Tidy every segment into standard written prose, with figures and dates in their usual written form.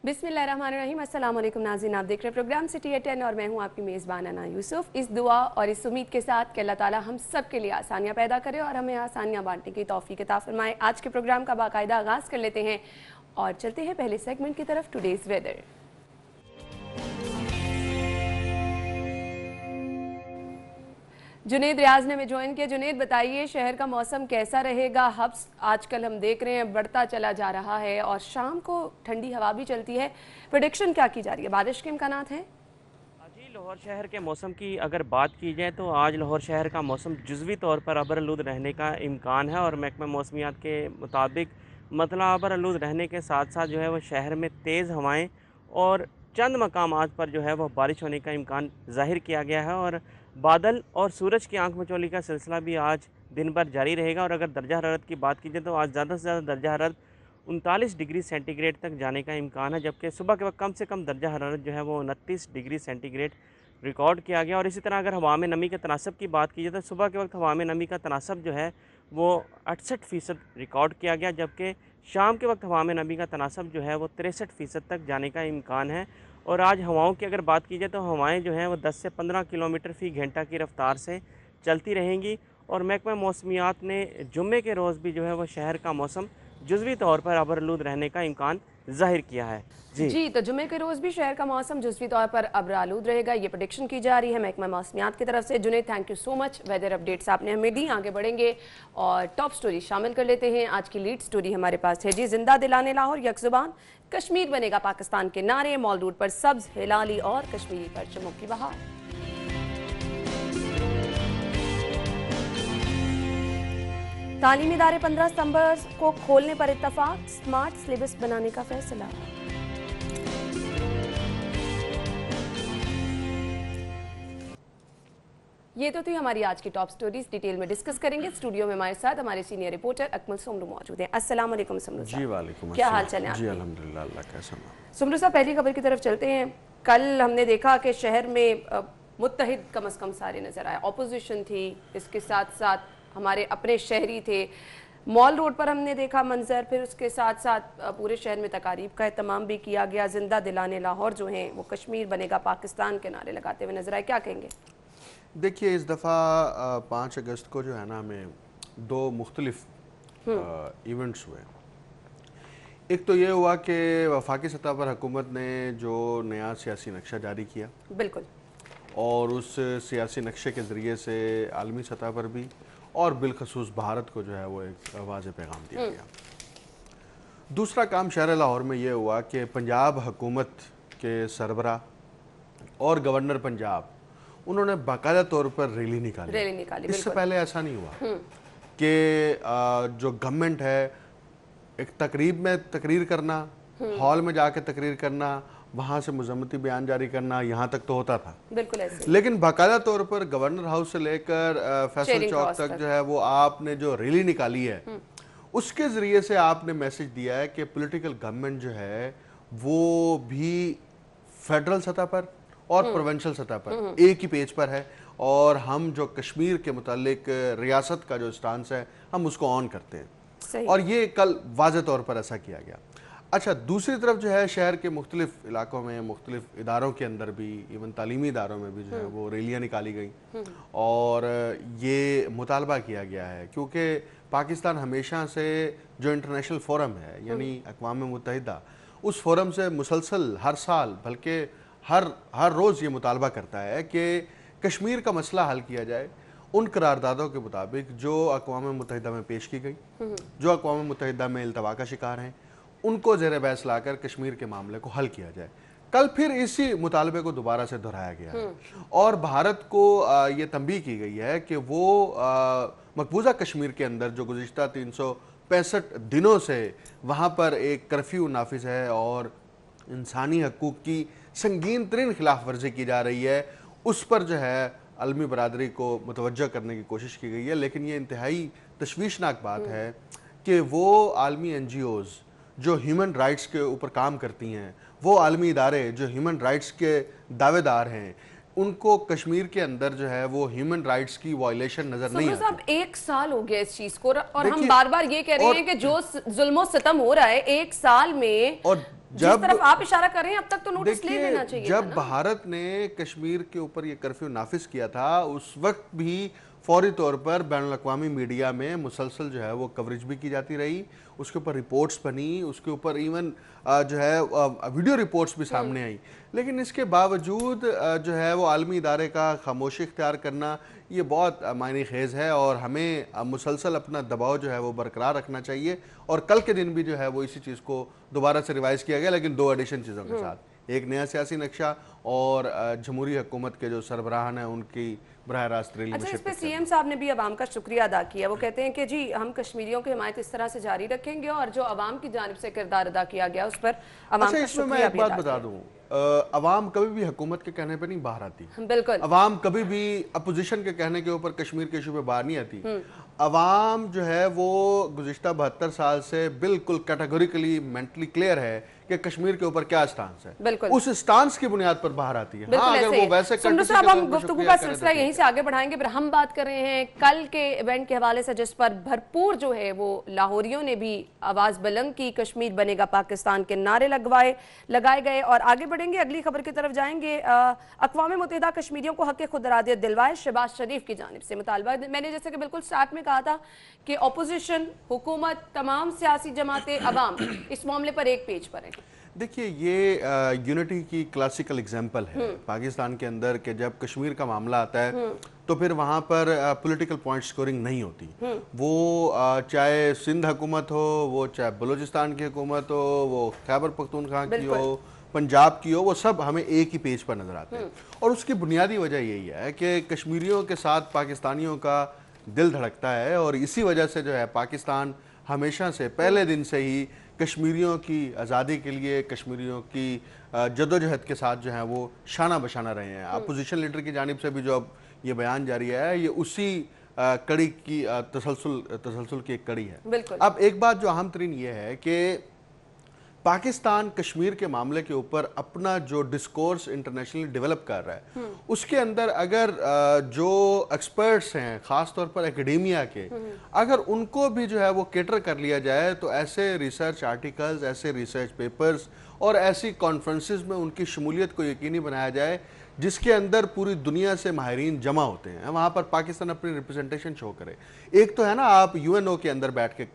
बिस्मिल्लाहिर्रहमानिर्रहीम। अस्सलाम वालेकुम नाज़रीन, आप देख रहे हैं प्रोग्राम सिटी एट 10 और मैं हूं आपकी मेज़बान अना यूसुफ। इस दुआ और इस उम्मीद के साथ कि अल्लाह ताला हम सब के लिए आसानियां पैदा करे और हमें आसानियां बांटने की तौफीक अता फरमाए। आज के प्रोग्राम का बाकायदा आगाज़ कर लेते हैं और चलते हैं पहले सेगमेंट की तरफ, टुडेज़ वेदर। जुनेद रियाज ने हमें ज्वाइन किया। जुनेद, बताइए शहर का मौसम कैसा रहेगा? हब्स आजकल हम देख रहे हैं बढ़ता चला जा रहा है और शाम को ठंडी हवा भी चलती है। प्रेडिक्शन क्या की जा रही है? बारिश के इम्कानात हैं? जी, लाहौर शहर के मौसम की अगर बात की जाए तो आज लाहौर शहर का मौसम जुज़वी तौर पर अबरआलूद रहने का इम्कान है और महकमा मौसमियात के मुताबिक मतलब अबरआलूद रहने के साथ साथ जो है वो शहर में तेज़ हवाएं और चंद मकामात पर जो है वह बारिश होने का इम्कान ज़ाहिर किया गया है। और बादल और सूरज की आंख मचौली का सिलसिला भी आज दिन भर जारी रहेगा। और अगर दर्जा हरारत की बात की जाए तो आज ज़्यादा से ज़्यादा दर्जा हरारत 39 डिग्री सेंटीग्रेड तक जाने का इम्कान है, जबकि सुबह के वक्त कम से कम दर्जा हरारत जो है वो 29 डिग्री सेंटीग्रेड रिकॉर्ड किया गया। और इसी तरह अगर हवा में नमी के तनासब की बात की जाए तो सुबह के वक्त हवा में नमी का तनासब जो है वो 68% रिकॉर्ड किया गया, जबकि शाम के वक्त हवा में नमी का तनासब जो है वो 63% तक जाने का इम्कान है। और आज हवाओं की अगर बात की जाए तो हवाएं जो हैं वो 10 से 15 किलोमीटर फ़ी घंटा की रफ़्तार से चलती रहेंगी। और महकमा मौसमियात ने जुम्मे के रोज़ भी जो है वो शहर का मौसम जुज़वी तौर पर अबरआलूद रहने का इम्कान ज़ाहिर किया है। जी, तो जुम्मे के रोज़ भी शहर का मौसम जुज़वी तौर पर अबरआलूद रहेगा, ये प्रेडिक्शन की जा रही है महकमा मौसमियात की तरफ से। Junaid, thank you so much, weather updates आपने हमें दी। आगे बढ़ेंगे और टॉप स्टोरी शामिल कर लेते हैं। आज की लीड स्टोरी हमारे पास है जी, जिंदा दिलाने लाहौर यकजुबान, कश्मीर बनेगा पाकिस्तान के नारे, मॉल रोड पर सब्ज हिलाली और कश्मीरी परचमों की बहार। तालीमी इदारे 15 सितंबर को खोलने पर इत्तफाक, स्मार्ट सिलेबस बनाने का फैसला। ये तो थी हमारी आज की टॉप स्टोरीज, डिटेल में डिस्कस करेंगे। स्टूडियो में हमारे साथ हमारे सीनियर रिपोर्टर अकमल सुमरू मौजूद हैं। अस्सलाम वालेकुम सुमरू साहब। जी वालेकुम। क्या हाल चाल है जी आपके? अल्हम्दुलिल्लाह, अल्लाह का समा। सुमरू साहब, पहली खबर की तरफ चलते हैं। कल हमने देखा कि शहर में मुत्तहिद कम अज़ कम सारे नजर आए, ऑपोजिशन थी, इसके साथ साथ हमारे अपने शहरी थे। मॉल रोड पर हमने देखा मंजर, फिर उसके साथ साथ पूरे शहर में तकारीब का एहतमाम भी किया गया। जिंदा दिलाने लाहौर जो हैं वो कश्मीर बनेगा पाकिस्तान के नारे लगाते हुए नजर आए, क्या कहेंगे? देखिए, इस दफ़ा 5 अगस्त को जो है ना हमें दो मुख्तलिफ इवेंट्स हुए। एक तो ये हुआ कि वफाकी सतह पर हुकूमत ने जो नया सियासी नक्शा जारी किया, बिल्कुल, और उस सियासी नक्शे के ज़रिए से आलमी सतह पर भी और बिलखसूस भारत को जो है वो एक वाज़ेह पैगाम दिया गया। दूसरा काम शहर लाहौर में ये हुआ कि पंजाब हुकूमत के सरबरा और गवर्नर पंजाब, उन्होंने बाकायदा तौर पर रैली निकाली। इससे पहले ऐसा नहीं हुआ कि जो गवर्नमेंट है एक तकरीब में तकरीर करना, हॉल में जाके तकरीर करना, वहाँ से मजम्मती बयान जारी करना, यहाँ तक तो होता था, बिल्कुल ऐसे। लेकिन बाकायदा तौर पर गवर्नर हाउस से लेकर फैसल चौक तक जो है वो आपने जो रैली निकाली है उसके ज़रिए से आपने मैसेज दिया है कि पॉलिटिकल गवर्नमेंट जो है वो भी फेडरल सतह पर और प्रोविंशियल सतह पर एक ही पेज पर है, और हम जो कश्मीर के मुतालिक रियासत का जो स्टांस है हम उसको ऑन करते हैं। सही। और ये कल वाज़ेह तौर पर ऐसा किया गया। अच्छा, दूसरी तरफ जो है शहर के मुख्तलिफ इलाकों में, मुख्तलिफ इदारों के अंदर भी, इवन तालीमी इदारों में भी जो है वो रैलियाँ निकाली गई और ये मुतालबा किया गया है, क्योंकि पाकिस्तान हमेशा से जो इंटरनेशनल फोरम है यानी अक़वाम मुत्तहिदा, उस फोरम से मुसलसल हर साल बल्कि हर रोज़ ये मुतालबा करता है कि कश्मीर का मसला हल किया जाए उन करारदादों के मुताबिक जो अक़वाम मुत्तहिदा में पेश की गई, जो अक़वाम मुत्तहिदा में इल्तवा का शिकार हैं, उनको ज़ेर बहस लाकर कश्मीर के मामले को हल किया जाए। कल फिर इसी मुतालबे को दोबारा से दोहराया गया है और भारत को ये तंबीह की गई है कि वो मकबूजा कश्मीर के अंदर जो गुज़िश्ता 365 दिनों से वहाँ पर एक कर्फ्यू नाफिज है और इंसानी हकूक़ की संगीन तरीन खिलाफ वर्जी की जा रही है, उस पर जो है अलमी बरादरी को मुतवज्जह करने की कोशिश की गई है। लेकिन ये इंतहाई तशवीशनाक बात है कि वो आलमी NGOs जो ह्यूमन राइट्स के ऊपर काम करती हैं, वो आलमी इदारे जो ह्यूमन राइट्स के दावेदार हैं, उनको कश्मीर के अंदर जो है वो ह्यूमन राइट्स की वायलेशन नजर नहीं आती। साहब, 1 साल हो गया इस चीज को और हम बार बार ये कह रहे हैं कि जो जुल्म सितम हो रहा है 1 साल में, और जिस तरफ आप इशारा कर रहे हैं अब तक तो नोटिस ले लेना चाहिए। जब भारत ने कश्मीर के ऊपर ये कर्फ्यू नाफिज किया था उस वक्त भी फौरी तौर पर बैनुल-अक़वामी मीडिया में मुसलसल जो है वो कवरेज भी की जाती रही, उसके ऊपर रिपोर्ट्स बनी, उसके ऊपर इवन जो है वीडियो रिपोर्ट्स भी सामने आई। लेकिन इसके बावजूद जो है वो आलमी इदारे का खामोशी इख्तियार करना ये बहुत मायने खेज़ है और हमें मुसलसल अपना दबाव जो है वो बरकरार रखना चाहिए। और कल के दिन भी जो है वो इसी चीज़ को दोबारा से रिवाइज़ किया गया, लेकिन 2 एडिशन चीज़ों के साथ, एक नया सियासी नक्शा और जमहूरी हुकूमत के जो सरबराहान हैं उनकी बराह रास्त रैली में अच्छा, इस पे शिरकत सीएम साहब ने भी अवाम का शुक्रिया अदा किया। वो कहते हैं कि जी हम कश्मीरियों की हिमायत इस तरह से जारी रखेंगे और जो अवाम की जानिब से किरदार अदा किया गया उस पर अवाम अच्छा, का इसमें मैं शुक्रिया एक भी बात अदा बता किया। दूं, अवाम कभी भी हुकूमत के कहने पे नहीं बाहर आती। बिल्कुल। अवाम कभी भी अपोजिशन के कहने के ऊपर कश्मीर के इशू पे बाहर नहीं आती। अवाम जो है वो गुज़िश्ता 72 साल से बिल्कुल कैटेगोरिकली मेंटली क्लियर है कि कश्मीर के ऊपर क्या स्टांस है, बिल्कुल उस स्टांस की बुनियाद पर बाहर आती है। हाँ, अगर वो वैसे सुंदर साहब, हम गुफ्तगू का सिलसिला यहीं से आगे बढ़ाएंगे, पर हम बात कर रहे हैं कल के इवेंट के हवाले से जिस पर भरपूर जो है वो लाहौरियों ने भी आवाज बुलंद की, कश्मीर बनेगा पाकिस्तान के नारे लगाए गए। और आगे बढ़ेंगे, अगली खबर की तरफ जाएंगे। अक़वाम मुत्तहिदा कश्मीरियों को हक़ खुद इरादियत दिलवाए, शहबाज शरीफ की जानिब से मुतालबा। मैंने जैसे कि बिल्कुल स्टार्ट में कहा था कि अपोजिशन, हुकूमत, तमाम सियासी जमातें, अवाम इस मामले पर एक पेज पर है। देखिए, ये यूनिटी की क्लासिकल एग्जांपल है पाकिस्तान के अंदर कि जब कश्मीर का मामला आता है तो फिर वहाँ पर पॉलिटिकल पॉइंट स्कोरिंग नहीं होती। वो चाहे सिंध हुकूमत हो, वो चाहे बलूचिस्तान की हुकूमत हो, वो खैबर पख्तूनख्वा की हो, पंजाब की हो, वो सब हमें एक ही पेज पर नजर आते हैं। और उसकी बुनियादी वजह यही है कि कश्मीरियों के साथ पाकिस्तानियों का दिल धड़कता है और इसी वजह से जो है पाकिस्तान हमेशा से पहले दिन से ही कश्मीरियों की आज़ादी के लिए, कश्मीरियों की जदोजहद के साथ जो है वो शाना बशाना रहे हैं। अपोजिशन लीडर की जानिब से भी जो अब ये बयान जारी है, ये उसी कड़ी की तसलसल की एक कड़ी है। अब एक बात जो अहम तरीन ये है कि पाकिस्तान कश्मीर के मामले के ऊपर अपना जो डिस्कोर्स इंटरनेशनली डेवलप कर रहा है, उसके अंदर अगर जो एक्सपर्ट्स हैं, ख़ास तौर पर एकेडेमिया के, अगर उनको भी जो है वो केटर कर लिया जाए तो ऐसे रिसर्च आर्टिकल्स, ऐसे रिसर्च पेपर्स और ऐसी कॉन्फ्रेंसेस में उनकी शमूलियत को यकीनी बनाया जाए जिसके अंदर पूरी दुनिया से माहिरीन जमा होते हैं, वहाँ पर पाकिस्तान अपनी रिप्रेजेंटेशन शो करे। एक तो है ना आप यूएनओ के अंदर बैठ के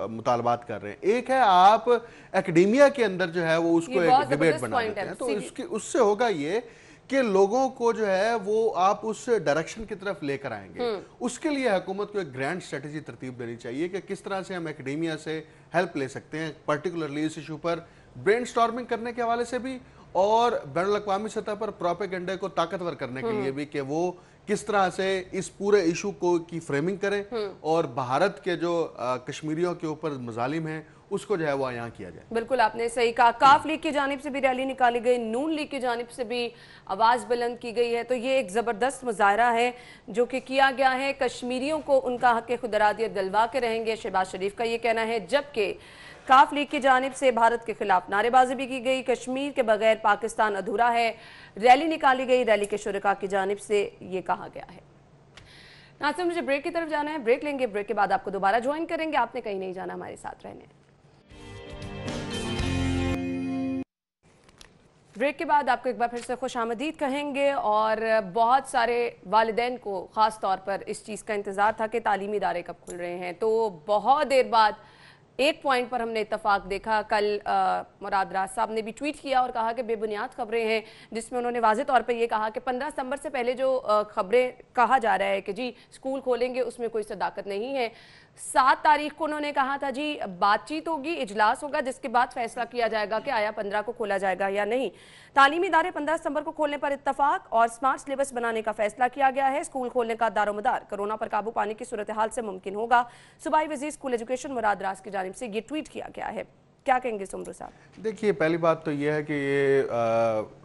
मुतालबात कर रहे हैं, एक है आप एकेडेमिया के अंदर जो है वो उसको एक डिबेट बना देते हैं। तो उससे होगा ये कि लोगों को जो है वो आप उस डायरेक्शन की तरफ लेकर आएंगे। उसके लिए हुकूमत को एक ग्रैंड स्ट्रेटजी तरतीब देनी चाहिए कि किस तरह से हम एकेडेमिया से हेल्प ले सकते हैं, पर्टिकुलरली इस इशू पर ब्रेनस्टॉर्मिंग करने के हवाले से भी और बैनुल-अक़वामी सतह पर प्रोपेगेंडा को ताकतवर करने के लिए भी कि वो किस तरह से इस पूरे इशू को की फ्रेमिंग करें और भारत के जो कश्मीरियों के ऊपर मजालिम हैं उसको जो है वो यहाँ किया जाए। बिल्कुल आपने सही कहा। काफ लीग की जानिब से भी रैली निकाली गई, नून लीग की जानिब से भी आवाज़ बुलंद की गई है। तो ये एक ज़बरदस्त मुजाहरा है जो कि किया गया है। कश्मीरियों को उनका हक़ खुद इरादियत दिलवा के रहेंगे, शहबाज शरीफ का ये कहना है। जबकि काफ लीग की जानिब से भारत के खिलाफ नारेबाजी भी की गई, कश्मीर के बगैर पाकिस्तान अधूरा है। रैली निकाली गई, रैली के शुरका की जानिब से ये कहा गया है। नाज़रीन, मुझे ब्रेक की तरफ जाना है, ब्रेक लेंगे, ब्रेक के बाद आपको दोबारा ज्वाइन करेंगे। आपने कहीं नहीं जाना, हमारे साथ रहने। ब्रेक के बाद आपको एक बार फिर से खुश आमदीद कहेंगे। और बहुत सारे वालिदैन को ख़ास तौर पर इस चीज़ का इंतज़ार था कि तालीमी इदारे कब खुल रहे हैं। तो बहुत देर बाद एक पॉइंट पर हमने इत्तफाक देखा। कल मुराद राज साहब ने भी ट्वीट किया और कहा कि बेबुनियाद खबरें हैं, जिसमें उन्होंने वाज़े तौर पर यह कहा कि 15 सितंबर से पहले जो खबरें कहा जा रहा है कि जी स्कूल खोलेंगे, उसमें कोई सदाकत नहीं है। 7 तारीख को उन्होंने कहा था जी बातचीत होगी, इजलास होगा, जिसके बाद फैसला किया जाएगा कि आया 15 को खोला जाएगा या नहीं। तालीमी इदारे 15 सितंबर को खोलने पर इत्तफाक और स्मार्ट सिलेबस बनाने का फैसला किया गया है। स्कूल खोलने का दारोमदार कोरोना पर काबू पाने की सूरत हाल से मुमकिन होगा। सूबाई वज़ीर स्कूल एजुकेशन मुराद राज की जानिब से ये ट्वीट किया गया है। क्या कहेंगे सुमरू साहब? देखिए, पहली बात तो यह है कि ये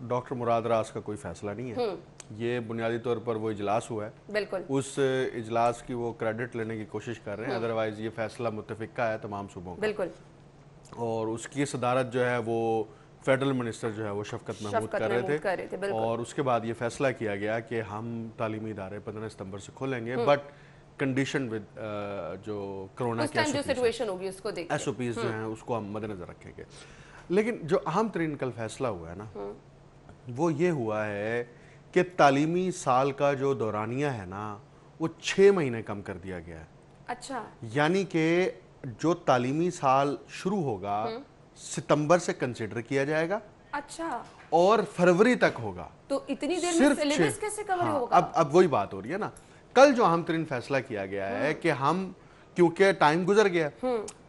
डॉक्टर मुराद राज का कोई फैसला नहीं है। ये बुनियादी तौर पर वो इजलास हुआ है, बिल्कुल उस इजलास की वो क्रेडिट लेने की कोशिश कर रहे हैं। अदरवाइज ये फैसला मुत्तफिक का है तमाम सूबों का, बिल्कुल। और उसकी सदारत जो है वो फेडरल मिनिस्टर जो है वो शफकत महमूद कर रहे थे। और उसके बाद ये फैसला किया गया कि हम तालीमी इदारे 15 सितंबर से खोलेंगे। बट कंडीशन विद जो कोरोना उस के टाइम जो सिचुएशन होगी उसको देख के। SOPs जो हैं उसको हम मद्देनजर रखेंगे। लेकिन जो अहम तरीन कल फैसला हुआ है ना, वो ये हुआ है कि तालीमी साल का जो दौरानिया है ना वो 6 महीने कम कर दिया गया है। अच्छा, यानी कि जो तालीमी साल शुरू होगा सितंबर से कंसिडर किया जाएगा अच्छा, और फरवरी तक होगा। तो इतनी देर में सिर्फ सिलेबस 6 कैसे कवर हाँ, होगा? अब वही बात हो रही है ना। कल जो अहम तरीन फैसला किया गया है कि हम, क्योंकि टाइम गुजर गया,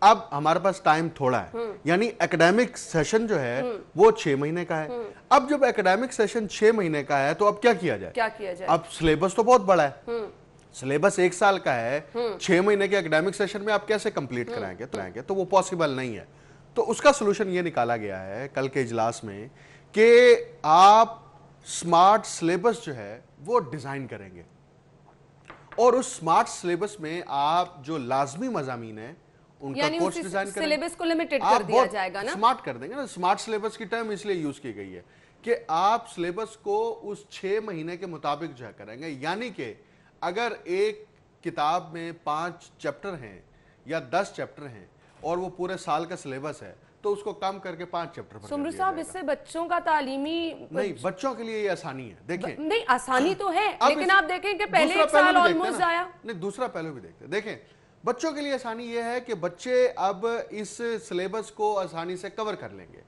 अब हमारे पास टाइम थोड़ा है, यानी एकेडमिक सेशन जो है वो 6 महीने का है। अब जब एकेडमिक सेशन 6 महीने का है तो अब क्या किया जाए? क्या किया जाए? अब सिलेबस तो बहुत बड़ा है, सिलेबस 1 साल का है, 6 महीने के एकेडमिक सेशन में आप कैसे कंप्लीट कराएंगे? तो वो पॉसिबल नहीं है। तो उसका सोल्यूशन ये निकाला गया है कल के इजलास में कि आप स्मार्ट सिलेबस जो है वो डिजाइन करेंगे और उस स्मार्ट सिलेबस में आप जो लाजमी मज़ामीन है उनका कोर्स डिजाइन करेंगे। सिलेबस को लिमिटेड कर दिया जाएगा ना, स्मार्ट कर देंगे ना। स्मार्ट सिलेबस की टर्म इसलिए यूज की गई है कि आप सिलेबस को उस 6 महीने के मुताबिक जो है करेंगे। यानी कि अगर एक किताब में 5 चैप्टर हैं या 10 चैप्टर हैं और वो पूरे साल का सिलेबस है तो उसको कम करके 5 चैप्टर पर सुमरू साहब, इससे बच्चों का तालीमी नहीं, बच्चों के लिए ये आसानी है। देखें, नहीं आसानी तो है, लेकिन आप देखें कि पहले दूसरा एक साल पहलू भी ऑलमोस्ट देखते हैं आया। ना। नहीं, दूसरा पहलू भी देखते हैं। देखें, बच्चों के लिए आसानी ये है कि बच्चे अब इस सिलेबस को आसानी से कवर कर लेंगे,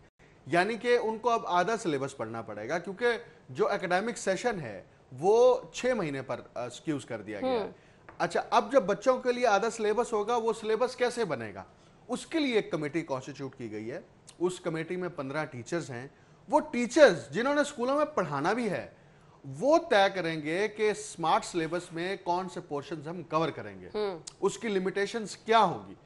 यानी कि उनको अब आधा सिलेबस पढ़ना पड़ेगा क्योंकि जो एकेडमिक सेशन है वो 6 महीने पर स्क्यूज कर दिया गया है। अच्छा, अब जब बच्चों के लिए आधा सिलेबस होगा, वो सिलेबस कैसे बनेगा? उसके लिए एक कमेटी कॉन्स्टिट्यूट की गई है। उस कमेटी में 15 टीचर्स हैं। वो टीचर्स जिन्होंने स्कूलों में पढ़ाना भी है वो तय करेंगे कि स्मार्ट सिलेबस में कौन से पोर्शंस हम कवर करेंगे, उसकी लिमिटेशंस क्या होगी।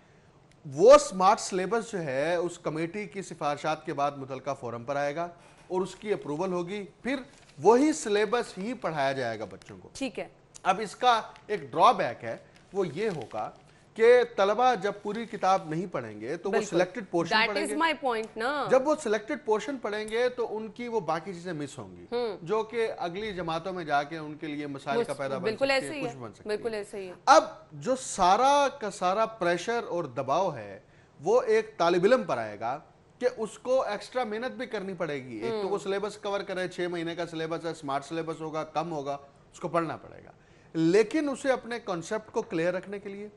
वो स्मार्ट सिलेबस जो है उस कमेटी की सिफारिशात के बाद मुतलका फोरम पर आएगा और उसकी अप्रूवल होगी, फिर वही सिलेबस ही पढ़ाया जाएगा बच्चों को। ठीक है। अब इसका एक ड्रॉबैक है, वो ये होगा कि तलबा जब पूरी किताब नहीं पढ़ेंगे तो वो सिलेक्टेड पोर्शन पढ़ेंगे। दैट इज माय पॉइंट ना। जब वो सिलेक्टेड पोर्शन पढ़ेंगे तो उनकी वो बाकी चीजें मिस होंगी जो कि अगली जमातों में जाके उनके लिए मसाइल का पैदा बन सकती है, कुछ बन सकती है। बिल्कुल ऐसे ही है। अब जो सारा का सारा प्रेशर और दबाव है वो एक तालिब इल्म पर आएगा कि उसको एक्स्ट्रा मेहनत भी करनी पड़ेगी। एक तो वो सिलेबस कवर करे, 6 महीने का सिलेबस है, स्मार्ट सिलेबस होगा, कम होगा, उसको पढ़ना पड़ेगा। लेकिन उसे अपने कॉन्सेप्ट को क्लियर रखने के लिए,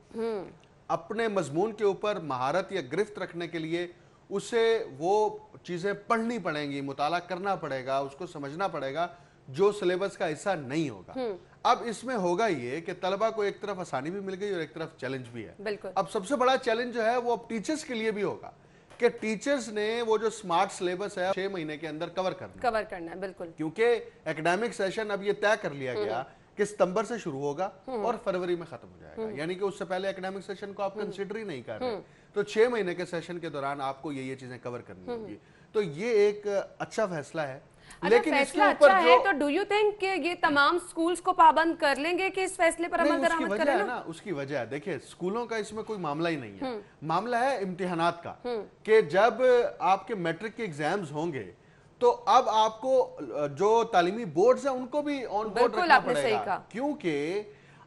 अपने मजमून के ऊपर महारत या गिरफ्त रखने के लिए उसे वो चीज़ें पढ़नी पड़ेंगी, मुताला करना पड़ेगा, उसको समझना पड़ेगा जो सिलेबस का हिस्सा नहीं होगा। अब इसमें होगा ये कि तलबा को एक तरफ आसानी भी मिल गई और एक तरफ चैलेंज भी है। अब सबसे बड़ा चैलेंज जो है वो अब टीचर्स के लिए भी होगा कि टीचर्स ने वो जो स्मार्ट सिलेबस है 6 महीने के अंदर कवर करना है। बिल्कुल, क्योंकि एकेडमिक सेशन अब ये तय कर लिया गया कि सितंबर से शुरू होगा और फरवरी में खत्म हो जाएगा, यानी कि उससे पहले एकेडमिक सेशन को आप कंसीडर ही नहीं कर रहे। तो 6 महीने के सेशन के दौरान आपको ये चीजें कवर करनी होगी। तो ये एक अच्छा फैसला है। लेकिन फैसला अच्छा है तो डू यू थिंक कि ये तमाम स्कूल्स को पाबंद कर लेंगे कि इस फैसले पर अमल दरामद करें ना? उसकी वजह है, देखिए स्कूलों का इसमें कोई मामला ही नहीं है। मामला है इम्तिहानात का कि जब आपके मैट्रिक के एग्जाम्स होंगे तो अब आपको जो तालीमी बोर्ड्स हैं उनको भी ऑन बोर्ड रखना पड़ेगा, क्योंकि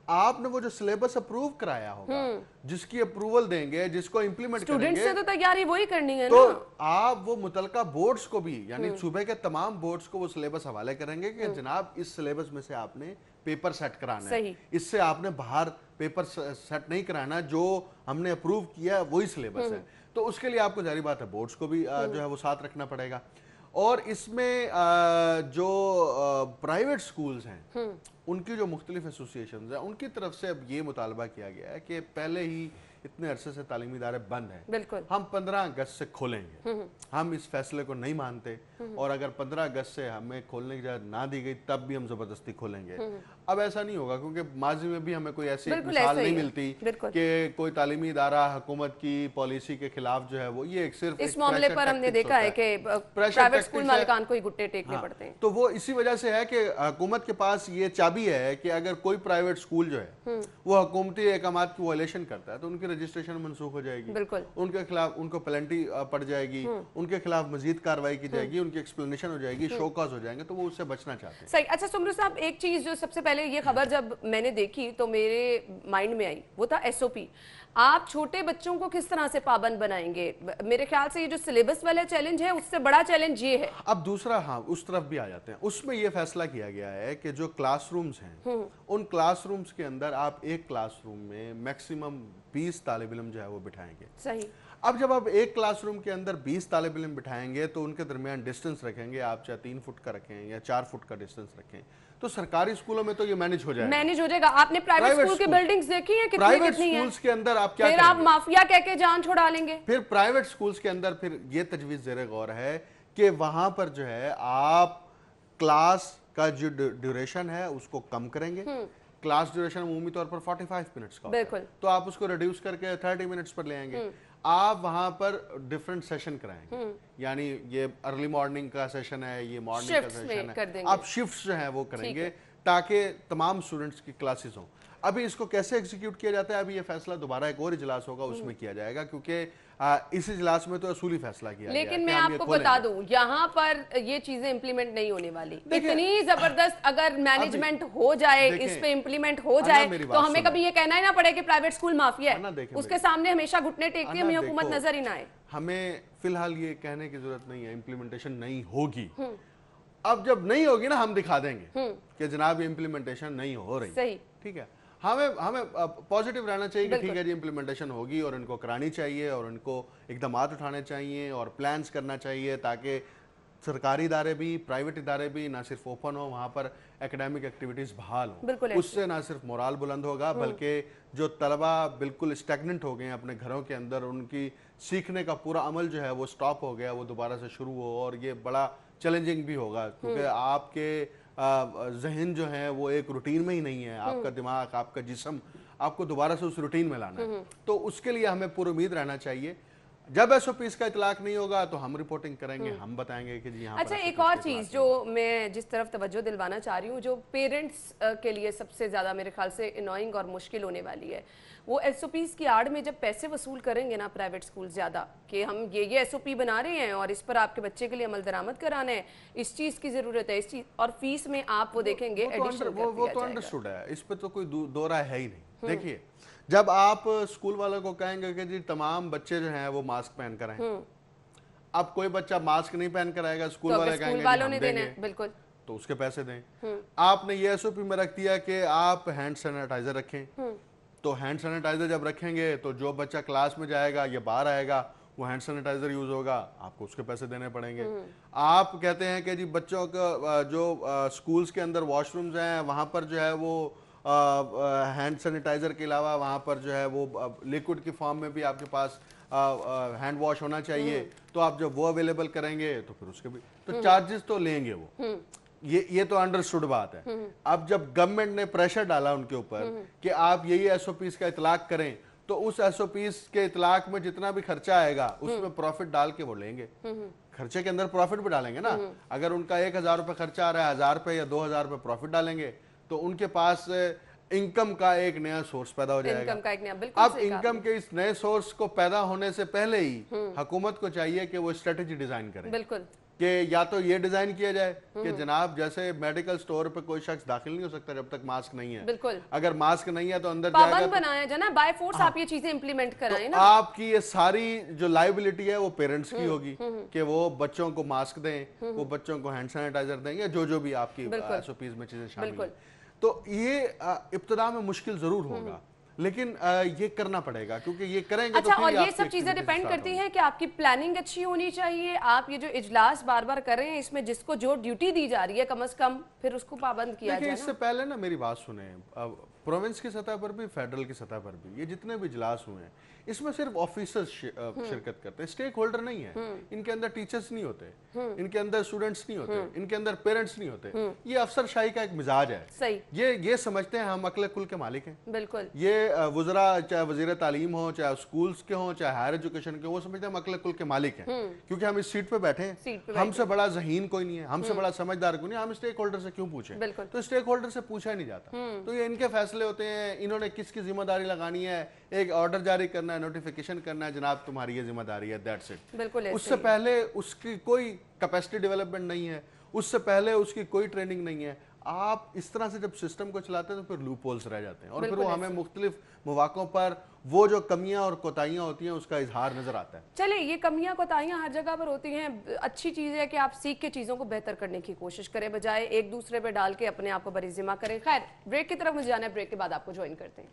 आपने वो जो सिलेबस अप्रूव कराया होगा, जिसकी अप्रूवल देंगे, जिसको इंप्लीमेंट करेंगे, स्टूडेंट्स से तो तैयारी वही करनी है तो ना। आप वो मुतलका बोर्ड्स को भी, यानी सूबे के तमाम बोर्ड्स को वो सिलेबस हवाले करेंगे कि जनाब इस सिलेबस में से आपने पेपर सेट कराना है, इससे आपने बाहर पेपर सेट नहीं कराना, जो हमने अप्रूव किया वही सिलेबस है। तो उसके लिए आपको जारी बात है बोर्ड्स को भी जो है वो साथ रखना पड़ेगा। और इसमें जो प्राइवेट स्कूल्स हैं उनकी जो मुख्तलिफ एसोसिएशंस हैं उनकी तरफ से अब ये मुतालबा किया गया है कि पहले ही इतने अरसे से तालीमी इदारे बंद हैं, हम 15 अगस्त से खोलेंगे। हम इस फैसले को नहीं मानते और अगर 15 अगस्त से हमें खोलने की इजाजत ना दी गई तब भी हम जबरदस्ती खोलेंगे। अब ऐसा नहीं होगा, क्योंकि माजी में भी हमें कोई ऐसी मिसाल नहीं मिलती कि कोई तालीमी इदारा हुकूमत की पॉलिसी के खिलाफ जो है वो ये सिर्फ इस मामले पर हमने देखा है कि प्राइवेट स्कूल मालिकान को ही गुट्टे टेकने पड़ते हैं। तो वो इसी वजह से है कि हुकूमत के पास ये चाबी है कि अगर कोई प्राइवेट स्कूल जो है वो हुकूमती अहकामात की वायलेशन करता है तो उनकी रजिस्ट्रेशन मनसूख हो जाएगी, उनके खिलाफ उनको पेनल्टी पड़ जाएगी, उनके खिलाफ मजीद कार्रवाई की जाएगी, उनकी एक्सप्लेनेशन हो जाएगी, शो कॉज हो जाएंगे, तो वो उससे बचना चाहते हैं। सही। अच्छा सुमरू साहब, एक चीज जो सबसे पहले پہلے یہ خبر جب میں نے دیکھی تو میرے مائنڈ میں آئی، وہ تھا SOP. آپ چھوٹے بچوں کو کس طرح سے پابند بنائیں گے؟ میرے خیال سے یہ جو سلیبس والا چیلنج ہے اس سے بڑا چیلنج یہ ہے. اب دوسرا ہاں اس طرف بھی آ جاتے ہیں. اس میں یہ فیصلہ کیا گیا ہے کہ جو کلاس رومز ہیں ان کلاس رومز کے اندر آپ ایک کلاس روم میں میکسیمم 20 طالب علم جو ہے وہ بٹھائیں گے. صحیح. اب جب آپ ایک کلاس روم کے اندر 20 طالب علم بٹھائیں گے تو ان کے درمیان ڈسٹنس رکھیں گے, آپ چاہے 3 فٹ کا رکھیں یا 4 فٹ کا ڈسٹنس رکھیں, تو سرکاری اسکولوں میں تو یہ مینج ہو جائے گا. مینج ہو جائے گا. آپ نے پرائیویٹ اسکول کی بلڈنگز دیکھی ہیں کتنی پرائیویٹ کتنی ہیں؟ اسکولز کے اندر آپ کیا پھر آپ مافیا کہہ کے جان چھڑا لیں گے. پھر پرائیویٹ اسکولز کے اندر پھر یہ تجویز زیر غور ہے کہ وہاں پر جو ہے آپ کلاس کا جو ڈیوریشن ہے اس کو کم کریں گے. کلاس ڈیوریشن عمومی طور پر 45 منٹس کا ہوتا ہے, تو آپ اس کو ریڈیوس کر کے 30 منٹس پر لے آئیں گے. آپ وہاں پر ڈیفرنٹ سیشن کرائیں گے, یعنی یہ ارلی مارننگ کا سیشن ہے, یہ مارننگ کا سیشن ہے, آپ شفٹس جو ہیں وہ کریں گے تاکہ تمام اسٹوڈنٹس کی کلاسز ہوں. ابھی اس کو کیسے ایگزیکیوٹ کیا جاتا ہے ابھی یہ فیصلہ دوبارہ ایک اور اجلاس ہوگا اس میں کیا جائے گا, کیونکہ اس اجلاس میں تو اصولی فیصلہ کیا گیا ہے. لیکن میں آپ کو بتا دوں یہاں پر یہ چیزیں امپلیمنٹ نہیں ہونے والی. اتنی زبردست اگر مینجمنٹ ہو جائے, اس پہ امپلیمنٹ ہو جائے تو ہمیں کبھی یہ کہنا ہی نہ پڑے کہ پرائیویٹ اسکول مافیا ہے. اس کے سامنے ہمیشہ گھٹنے ٹیک کے ہمیں حکومت نظر ہی نہ آئے. ہمیں فی الحال یہ کہنے کی ضرورت نہیں ہے امپلیمنٹیشن نہیں ہوگی. اب جب نہیں ہوگی نا ہم دکھا دیں گے کہ جناب یہ امپلیمنٹیشن نہیں ہو رہی. صحیح. ٹھیک ہے, ہمیں پازیٹیو رہنا چاہیے کہ ٹھیک ہے جی امپلیمنٹیشن ہوگی اور ان کو کرانی چاہیے اور ان کو اقدامات اٹھانے چاہیے اور پلانز کرنا چاہیے تاکہ سرکاری ادارے بھی پرائیویٹ ادارے بھی نہ صرف اوپن ہو, وہاں پر اکیڈیمک ایکٹیویٹیز بحال ہوں. اس سے نہ صرف مورال بلند ہوگا بلکہ جو طلبہ بالکل اسٹیگننٹ ہو گئے ہیں اپنے گھروں کے اندر, ان کی سیکھنے کا پورا عمل جو ہے وہ سٹاپ ہو گیا, وہ دوبارہ سے شروع ہو. اور یہ بڑا چیلنجنگ بھی ہوگا کیونکہ آپ کے ذہن جو ہے وہ ایک روٹین میں ہی نہیں ہے, آپ کا دماغ آپ کا جسم آپ کو دوبارہ سے اس روٹین میں لانا ہے. تو اس کے لیے ہمیں پر امید رہنا چاہیے. جب SOPs کا اطلاق نہیں ہوگا تو ہم رپورٹنگ کریں گے, ہم بتائیں گے کہ جی یہاں. اچھا ایک اور چیز جو میں جس طرف توجہ دلوانا چاہ رہی ہوں, جو پیرنٹس کے لیے سب سے زیادہ میرے خیال سے انوائنگ اور مشکل ہونے والی ہے, وہ SOPs کی آڑ میں جب پیسے وصول کریں گے نا پرائیویٹ اسکول زیادہ کہ ہم یہ SOP بنا رہے ہیں اور اس پر آپ کے بچے کے لیے عمل درآمد کرانا ہے, اس چیز کی ضرورت ہے, اس چیز اور فیس میں آپ وہ دیکھیں گے وہ تو انڈرسٹوڈ ہے, اس پہ تو کوئی دو رائے ہے ہی نہیں. دیکھیے جب آپ اسکول والوں کو کہیں گے کہ جی تمام بچے جو ہیں وہ ماسک پہن کر آئیں, اب کوئی بچہ ماسک نہیں پہن کر آئے گا, اسکول والے کہیں گے ہم دیں گے, بالکل, تو اس کے پیسے دیں. آپ نے یہ SOP میں رکھ دیا کہ آپ ہینڈ سینیٹائزر رکھیں, تو ہینڈ سینیٹائزر جب رکھیں گے تو جو بچہ کلاس میں جائے گا یا باہر آئے گا وہ ہینڈ سینیٹائزر یوز ہوگا, آپ کو اس کے پیسے دینے پڑیں گے. آپ کہتے ہیں کہ جی بچوں کا جو اسکولس کے اندر واش رومز ہیں وہاں پر جو ہے وہ ہینڈ سینیٹائزر کے علاوہ وہاں پر جو ہے وہ لیکوڈ کی فارم میں بھی آپ کے پاس ہینڈ واش ہونا چاہیے, تو آپ جب وہ اویلیبل کریں گے تو پھر اس کے بھی تو چارجز تو لیں گے وہ, یہ تو انڈرسٹوڈ بات ہے. اب جب گورنمنٹ نے پریشر ڈالا ان کے اوپر کہ آپ یہی SOPs کا اطلاق کریں, تو اس SOPs کے اطلاق میں جتنا بھی خرچہ آئے گا اس میں پروفٹ ڈال کے وہ لیں گے. خرچے کے اندر پروفٹ بھی ڈالیں گے نا, اگر ان کا 1000 روپے خرچہ آ رہا ہے 1000 روپے یا 2000 روپے پروفٹ ڈالیں گے تو ان کے پاس انکم کا ایک نیا سورس پیدا ہو جائے گا. اب انکم کے اس نئے سورس کو پیدا ہونے سے پہلے ہی حکومت کو چاہیے کہ وہ اسٹریٹجی ڈیزائن کریں, کہ یا تو یہ ڈیزائن کیا جائے کہ جناب جیسے میڈیکل سٹور پہ کوئی شخص داخل نہیں ہو سکتا جب تک ماسک نہیں ہے, اگر ماسک نہیں ہے تو اندر جائے گا, پابند بنایا جائے نا, بائی فورس آپ یہ چیزیں امپلیمنٹ کرائیں نا. آپ کی یہ ساری جو لائبلٹی ہے وہ پیرنٹس کی ہوگی کہ وہ بچوں کو ماسک دیں, وہ بچوں کو ہینڈ سینیٹائزر دیں, یا جو بھی آپ کی SOPs میں چیزیں شامل ہیں. تو یہ ابتدا میں مشکل ضرور ہوگا لیکن یہ کرنا پڑے گا کیونکہ یہ کریں گے. اچھا, اور یہ سب چیزیں ڈیپینڈ کرتی ہیں کہ آپ کی پلاننگ اچھی ہونی چاہیے. آپ یہ جو اجلاس بار بار کر رہے ہیں اس میں جس کو جو ڈیوٹی دی جا رہی ہے کم از کم پھر اس کو پابند کیا جائے. اس سے پہلے نا میری بات سنیں, پروونس کی سطح پر بھی فیڈرل کی سطح پر بھی یہ جتنے بھی اجلاس ہوئے ہیں اس میں صرف آفیسرز شرکت کرتے ہیں, اسٹیک ہولڈر نہیں ہے. ان کے اندر ٹیچرز نہیں ہوتے, ان کے اندر اسٹوڈنٹس نہیں ہوتے, ان کے اندر پیرنٹس نہیں ہوتے. یہ افسر شاہی کا ایک مزاج ہے. یہ سمجھتے ہیں ہم عقل کل کے مالک ہیں. بالکل, یہ وزراء چاہے وزیر تعلیم ہو, چاہے اسکولز کے ہوں, چاہے ہائر ایجوکیشن کے, وہ سمجھتے ہیں ہم عقل کل کے مالک ہیں کیونکہ ہم اس سیٹ پہ بیٹھے ہیں. ہم سے بڑا ذہین کوئی نہیں ہے, ہم سے بڑا سمجھدار کوئی نہیں, ہم اسٹیک ہولڈر سے کیوں پوچھیں. تو اسٹیک ہولڈر سے پوچھا ہی نہیں جاتا. تو یہ ان کے فیصلے ہوتے ہیں, انہوں نے کس کی ذمہ داری لگانی ہے, ایک آرڈر جاری کرنا ہے, نوٹیفیکیشن کرنا ہے, جناب تمہاری یہ ذمہ داری ہے, دیٹس اٹ. اس سے پہلے اس کی کوئی کیپیسٹی ڈیولپمنٹ نہیں ہے, اس سے پہلے اس کی کوئی ٹریننگ نہیں ہے. आप इस तरह से जब सिस्टम को चलाते हैं तो फिर लूप होल्स रह जाते हैं और फिर वो हमें मुख्तलिफ मौक़ों पर वो जो कमियां और कोताहियां होती हैं उसका इजहार नजर आता है। चलिए, ये कमियां कोताहियां हर जगह पर होती हैं। अच्छी चीज़ है कि आप सीख के चीज़ों को बेहतर करने की कोशिश करें, बजाय एक दूसरे पे डाल के अपने आप को बरिज़िमा करें। खैर, ब्रेक की तरफ मुझे जाना है, ब्रेक के बाद आपको ज्वाइन करते हैं।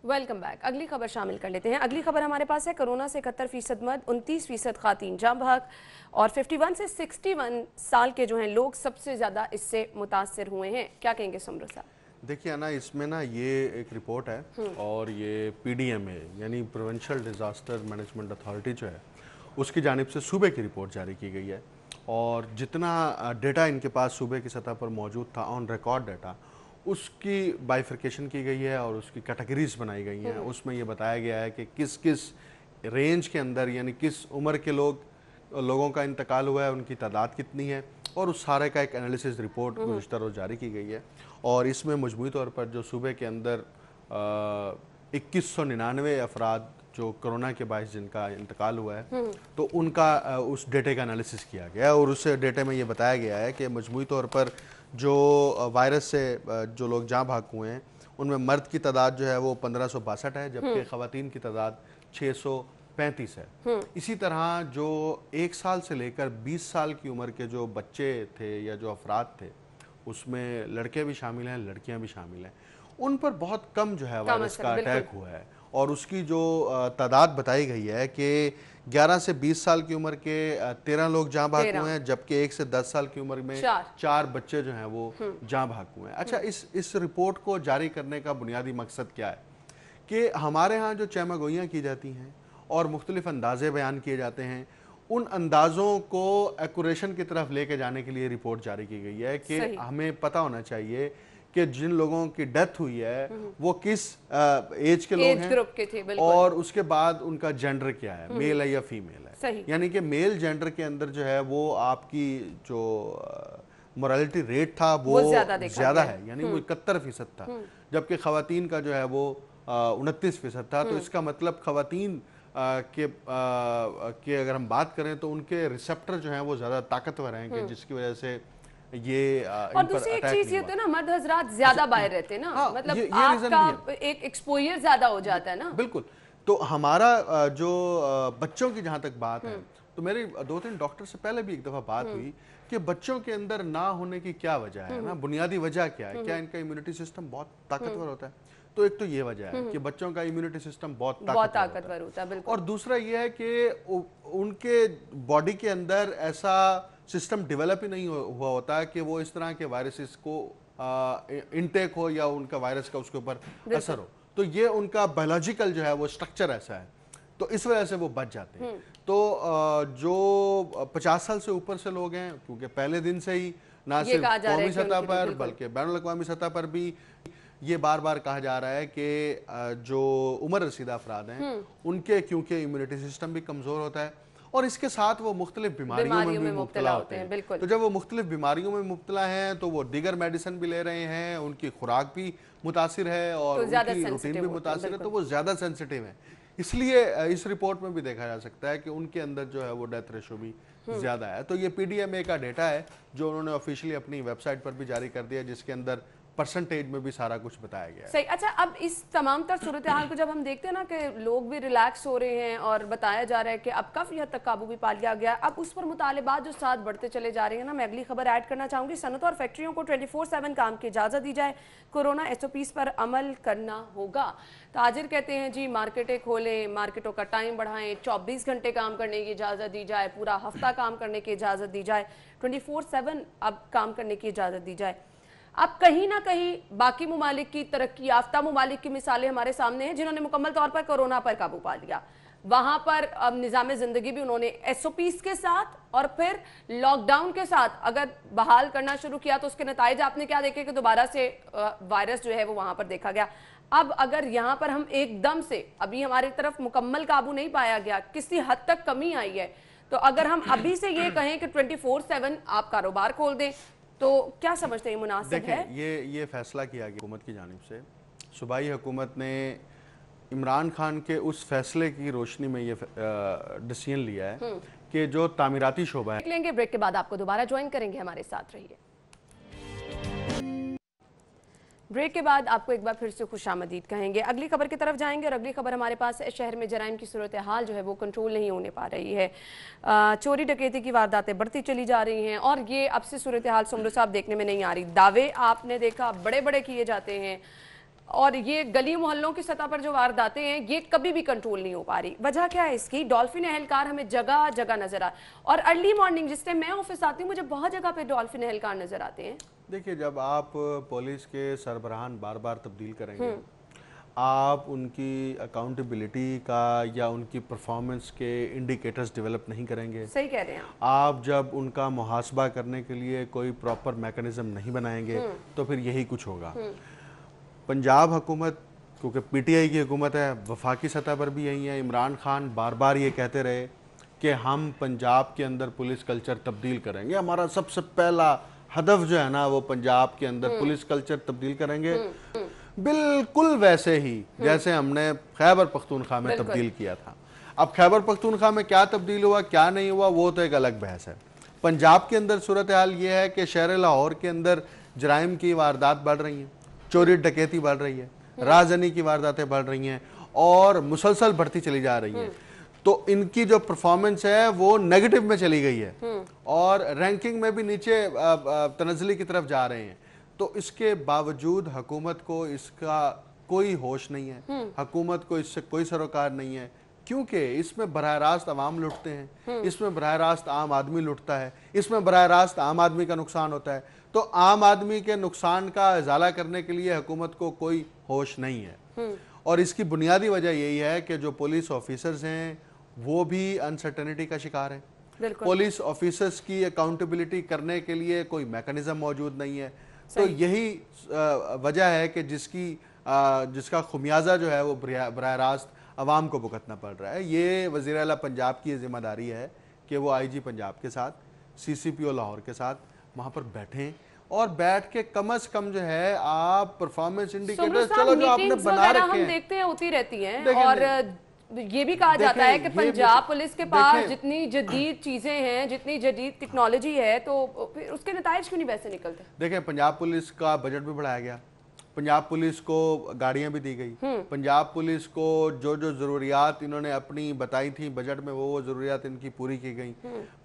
Welcome back. अगली खबर शामिल कर लेते हैं। अगली खबर हमारे पास है, कोरोना से 71% मर्द, 29% खातीन जाँ बहक और 51 से 61 साल के जो हैं लोग सबसे ज़्यादा इससे मुतासर हुए हैं। क्या कहेंगे समरो साहब? देखिए ना, इसमें ना ये एक रिपोर्ट है और ये PDMA यानी प्रोविंशियल डिज़ास्टर मैनेजमेंट अथॉरिटी जो है उसकी जानिब से सूबे की रिपोर्ट जारी की गई है और जितना डेटा इनके पास सूबे की सतह पर मौजूद था, ऑन रिकॉर्ड डाटा, उसकी बाइफर्केशन की गई है और उसकी कैटेगरीज बनाई गई हैं। उसमें ये बताया गया है कि किस किस रेंज के अंदर यानी किस उम्र के लोगों का इंतकाल हुआ है, उनकी तादाद कितनी है और उस सारे का एक एनालिसिस रिपोर्ट गुज़श्ता रोज़ जारी की गई है। और इसमें मजमूई तौर पर जो सूबे के अंदर 2199 अफराद जो कोरोना के बायस जिनका इंतकाल हुआ है तो उनका उस डेटे का एनालिसिस किया गया और उस डेटे में ये बताया गया है कि मजमूई तौर पर जो वायरस से जो लोग जाँ भाग हुए हैं उनमें मर्द की तादाद जो है वो 1562 है, जबकि ख़वातीन की तादाद 635 है। इसी तरह जो 1 साल से लेकर 20 साल की उम्र के जो बच्चे थे या जो अफराद थे उसमें लड़के भी शामिल हैं, लड़कियां भी शामिल हैं, उन पर बहुत कम जो है वायरस का अटैक हुआ है और उसकी जो तादाद बताई गई है कि 11 से 20 साल की उम्र के 13 लोग जाँ भाग हुए हैं, जबकि 1 से 10 साल की उम्र में 4 बच्चे जो हैं वो जाँ भाग हुए हैं। अच्छा, इस रिपोर्ट को जारी करने का बुनियादी मकसद क्या है कि हमारे यहाँ जो चहमागोइयाँ की जाती हैं और मुख्तलिफ अंदाजे बयान किए जाते हैं, उन अंदाज़ों को एक्यूरेशन की तरफ लेके जाने के लिए रिपोर्ट जारी की गई है कि हमें पता होना चाहिए कि जिन लोगों की डेथ हुई है वो किस एज के लोग हैं ग्रुप के थे, और उसके बाद उनका जेंडर क्या है, मेल है या फीमेल है। यानी कि मेल जेंडर के अंदर जो है वो आपकी जो मोरालिटी रेट था वो ज़्यादा है, यानी वो 71% था, जबकि ख़वातीन का जो है वो 29% था। तो इसका मतलब ख़वातीन के अगर हम बात करें तो उनके रिसेप्टर जो हैं वो ज़्यादा ताकतवर हैं कि जिसकी वजह से ये और दूसरी एक चीज ये होता है ना, मर्द हजरात ज्यादा बाहर रहते हैं ना, मतलब आपका एक एक्सपोजर ज्यादा हो जाता है ना। बिल्कुल। तो हमारा जो बच्चों की जहाँ तक बात है तो मेरी 2-3 डॉक्टर से पहले भी एक दफ़ा बात हुई कि बच्चों के अंदर ना होने की क्या वजह है ना, बुनियादी वजह क्या है, क्या इनका इम्यूनिटी सिस्टम बहुत ताकतवर होता है। तो एक तो ये वजह है कि बच्चों का इम्यूनिटी सिस्टम बहुत ताकतवर होता है, बिल्कुल। और दूसरा ये है कि उनके बॉडी के अंदर ऐसा सिस्टम डेवलप ही नहीं हुआ होता है कि वो इस तरह के वायरसेस को इनटेक हो या उनका वायरस का उसके ऊपर असर हो। तो ये उनका बायोलॉजिकल जो है वो स्ट्रक्चर ऐसा है, तो इस वजह से वो बच जाते हैं। तो जो 50 साल से ऊपर से लोग हैं, क्योंकि पहले दिन से ही ना सिर्फ कौमी सतह पर बल्कि बैनुल अक़वामी सतह पर भी ये बार बार कहा जा रहा है कि जो उम्र रसीदा अफराद हैं उनके क्योंकि इम्यूनिटी सिस्टम भी कमज़ोर होता है और इसके साथ वो मुख्तलिफ बीमारियों में भी मुब्तला होते हैं। तो जब वो मुख्तलिफ बीमारियों में मुब्तला हैं तो वो दीगर मेडिसिन भी ले रहे हैं, उनकी खुराक भी मुतासिर है और उनकी रूटीन भी मुतासिर है, तो वो ज़्यादा सेंसिटिव है। इसलिए इस रिपोर्ट में भी देखा जा सकता है कि उनके अंदर जो है वो डेथ रेशो भी ज़्यादा है। तो ये PDMA का डेटा है जो उन्होंने ऑफिशियली अपनी वेबसाइट पर भी जारी कर दिया, जिसके अंदर परसेंटेज में भी सारा कुछ बताया गया है। सही। अच्छा, अब इस तमाम तर सूरत हाल को जब हम देखते हैं ना कि लोग भी रिलैक्स हो रहे हैं और बताया जा रहा है कि अब काफ़ी हद तक काबू भी पा लिया गया, अब उस पर मुतालिबात जो साथ बढ़ते चले जा रहे हैं ना, मैं अगली खबर ऐड करना चाहूँगी। सनत और फैक्ट्रियों को 24/7 काम की इजाज़त दी जाए, कोरोना SOPs पर अमल करना होगा। ताजिर कहते हैं जी मार्केटें खोलें, मार्केटों का टाइम बढ़ाएं, 24 घंटे काम करने की इजाज़त दी जाए, पूरा हफ्ता काम करने की इजाज़त दी जाए, 24/7 अब काम करने की इजाज़त दी जाए। अब कहीं ना कहीं बाकी मुमालिक की, तरक्की याफ्ता मुमालिक की मिसालें हमारे सामने हैं जिन्होंने मुकम्मल तौर पर कोरोना पर काबू पा लिया। वहाँ पर अब निज़ाम ज़िंदगी भी उन्होंने SOPs के साथ और फिर लॉकडाउन के साथ अगर बहाल करना शुरू किया तो उसके नतीजे आपने क्या देखे कि दोबारा से वायरस जो है वो वहाँ पर देखा गया। अब अगर यहाँ पर हम एकदम से, अभी हमारी तरफ मुकम्मल काबू नहीं पाया गया, किसी हद तक कमी आई है, तो अगर हम अभी से ये कहें कि 24/7 आप कारोबार खोल दें तो क्या समझते हैं मुनासिब है? ये फैसला किया गया हुकूमत की जानिब से। सूबाई हुकूमत ने इमरान खान के उस फैसले की रोशनी में ये डिसीजन लिया है कि जो तामीराती शोबा है। लेंगे ब्रेक के बाद आपको दोबारा ज्वाइन करेंगे, हमारे साथ रहिए। ब्रेक के बाद आपको एक बार फिर से खुशामदीद कहेंगे। अगली खबर की तरफ जाएंगे और अगली खबर हमारे पास है, शहर में जराइम की सूरत हाल जो है वो कंट्रोल नहीं होने पा रही है। चोरी डकैती की वारदातें बढ़ती चली जा रही हैं और ये अब से सूरत हाल सुमरो साहब देखने में नहीं आ रही। दावे आपने देखा बड़े बड़े किए जाते हैं और ये गली मोहल्लों की सतह पर जो वारदातें हैं ये कभी भी कंट्रोल नहीं हो पा रही। वजह क्या है इसकी? डॉल्फिन एहलकार हमें जगह जगह नजर आ, और अर्ली मॉर्निंग जिस टाइम मैं ऑफिस आती हूँ मुझे बहुत जगह पे डॉल्फिन एहलकार नजर आते हैं। देखिए, जब आप पुलिस के सरबराहान बार बार तब्दील करेंगे, आप उनकी अकाउंटेबिलिटी का या उनकी परफॉर्मेंस के इंडिकेटर्स डेवलप नहीं करेंगे। सही कह रहे हैं आप जब उनका मुहासबा करने के लिए कोई प्रॉपर मैकेनिज्म नहीं बनाएंगे तो फिर यही कुछ होगा। पंजाब हुकूमत, क्योंकि पीटीआई की हुकूमत है, वफाकी सतह पर भी यही है। इमरान खान बार बार ये कहते रहे कि हम पंजाब के अंदर पुलिस कल्चर तब्दील करेंगे, हमारा सबसे पहला हदफ जो है ना वो पंजाब के अंदर पुलिस कल्चर तब्दील करेंगे। बिल्कुल वैसे ही जैसे हमने खैबर पख्तूनख्वा में तब्दील किया था। अब खैबर पख्तूनख्वा में क्या तब्दील हुआ क्या नहीं हुआ वो तो एक अलग बहस है। पंजाब के अंदर सूरत हाल ये है कि शहर लाहौर के अंदर जराइम की वारदात बढ़ रही हैं, चोरी डकैती बढ़ रही है, राजनी की वारदातें बढ़ रही हैं और मुसलसल बढ़ती चली जा रही हैं। तो इनकी जो परफॉर्मेंस है वो नेगेटिव में चली गई है और रैंकिंग में भी नीचे तनज़ली की तरफ जा रहे हैं। तो इसके बावजूद हुकूमत को इसका कोई होश नहीं है, हुकूमत को इससे कोई सरोकार नहीं है, क्योंकि इसमें बराह रास्त अवाम लुटते हैं, इसमें बराह रास्त आम आदमी लुटता है, इसमें बराह रास्त आम आदमी का नुकसान होता है। तो आम आदमी के नुकसान का इजाला करने के लिए हुकूमत को कोई होश नहीं है। और इसकी बुनियादी वजह यही है कि जो पुलिस ऑफिसर्स हैं वो भी अनसर्टेनिटी का शिकार है। पुलिस ऑफिसर्स की अकाउंटेबिलिटी करने के लिए कोई मैकेनिज्म मौजूद नहीं है। तो यही वजह है कि जिसका खुमियाजा जो है वो बराह रास्त अवाम को भुगतना पड़ रहा है। ये वज़ीर आला पंजाब की जिम्मेदारी है कि वो आईजी पंजाब के साथ, सीसीपीओ लाहौर के साथ वहाँ पर बैठें और बैठ के कम से कम जो है आप परफॉर्मेंस इंडिकेटर चलो जो आपने बना रखे हैं, हम देखते हैं होती रहती हैं। और ये भी कहा जाता है कि पंजाब पुलिस के पास जितनी जदीद चीजें हैं, जितनी जदीद टेक्नोलॉजी है, तो फिर उसके नताइज क्यों नहीं वैसे निकलते? देखें, पंजाब पुलिस का बजट भी बढ़ाया गया, पंजाब पुलिस को गाड़ियां भी दी गई, पंजाब पुलिस को जो जो ज़रूरियात इन्होंने अपनी बताई थी बजट में वो ज़रूरियात इनकी पूरी की गई।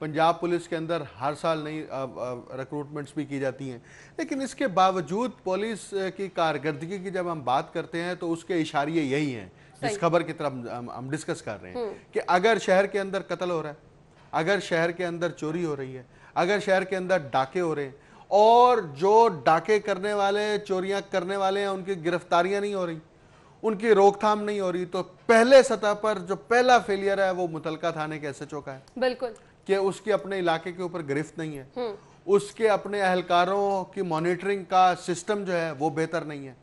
पंजाब पुलिस के अंदर हर साल नई रिक्रूटमेंट्स भी की जाती हैं। लेकिन इसके बावजूद पुलिस की कारकर्दगी की जब हम बात करते हैं तो उसके इशारे यही हैं जिस खबर की तरफ हम डिस्कस कर रहे हैं कि अगर शहर के अंदर कत्ल हो रहा है, अगर शहर के अंदर चोरी हो रही है, अगर शहर के अंदर डाके हो रहे हैं और जो डाके करने वाले, चोरियां करने वाले हैं, उनकी गिरफ्तारियां नहीं हो रही, उनकी रोकथाम नहीं हो रही, तो पहले सतह पर जो पहला फेलियर है वो मुतलका थाने के एसएचओ का है। बिल्कुल, कि उसकी अपने इलाके के ऊपर गिरफ्त नहीं है, उसके अपने अहलकारों की मॉनिटरिंग का सिस्टम जो है वो बेहतर नहीं है,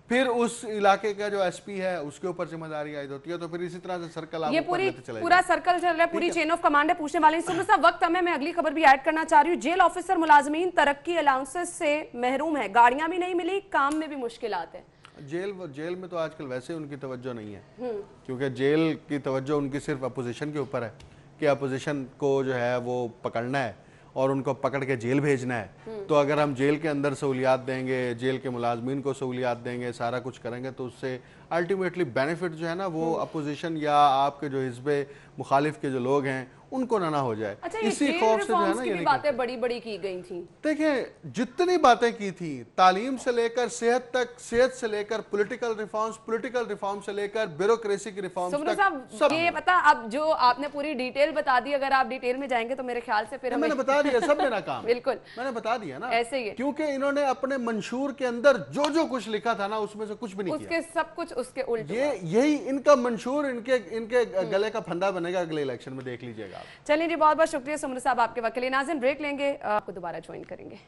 फिर उस इलाके का जो एसपी है उसके ऊपर जिम्मेदारी आयद होती है। तो फिर इसी तरह से सर्कल ये पूरा सर्कल चल रहा है, पूरी चेन ऑफ कमांड है। पूछने वाले साहब वक्त हमें, मैं अगली खबर भी ऐड करना चाह रही हूँ। जेल ऑफिसर मुलाजमीन तरक्की अलाउंसेस से महरूम है, गाड़ियां भी नहीं मिली, काम में भी मुश्किल आते हैं। जेल में तो आजकल वैसे उनकी तवज्जो नहीं है, क्योंकि जेल की तवज्जो उनकी सिर्फ अपोजिशन के ऊपर है कि अपोजिशन को जो है वो पकड़ना है और उनको पकड़ के जेल भेजना है। तो अगर हम जेल के अंदर सहूलियात देंगे, जेल के मुलाजमीन को सहूलियात देंगे, सारा कुछ करेंगे, तो उससे अल्टीमेटली बेनिफिट जो है ना वो अपोजिशन या आपके जो हिस्बे मुखालिफ के जो लोग हैं उनको ना हो जाए। अच्छा, इसी खौफ से जो है ना ये बातें बड़ी बड़ी की गई थी। देखें, जितनी बातें की थी, तालीम से लेकर सेहत तक, सेहत से लेकर पॉलिटिकल रिफॉर्म से लेकर ब्यूरोक्रेसी की रिफॉर्म तक, सब ये पता। अब जो आपने पूरी डिटेल बता दी, अगर आप डिटेल में जाएंगे तो मेरे ख्याल से फिर मैंने बता दिया सब मेरा काम। बिल्कुल मैंने बता दिया ना, ऐसे ही, क्योंकि इन्होंने अपने मंशूर के अंदर जो जो कुछ लिखा था ना उसमें से कुछ भी नहीं किया, सब कुछ उसके उल्टे। यही इनका मंशूर, इनके गले का फंदा बनेगा अगले इलेक्शन में, देख लीजिएगा। चलिए जी, बहुत बहुत शुक्रिया सुमर साहब आपके वक्त के लिए। नाज़रीन, ब्रेक लेंगे, आपको दोबारा ज्वाइन करेंगे।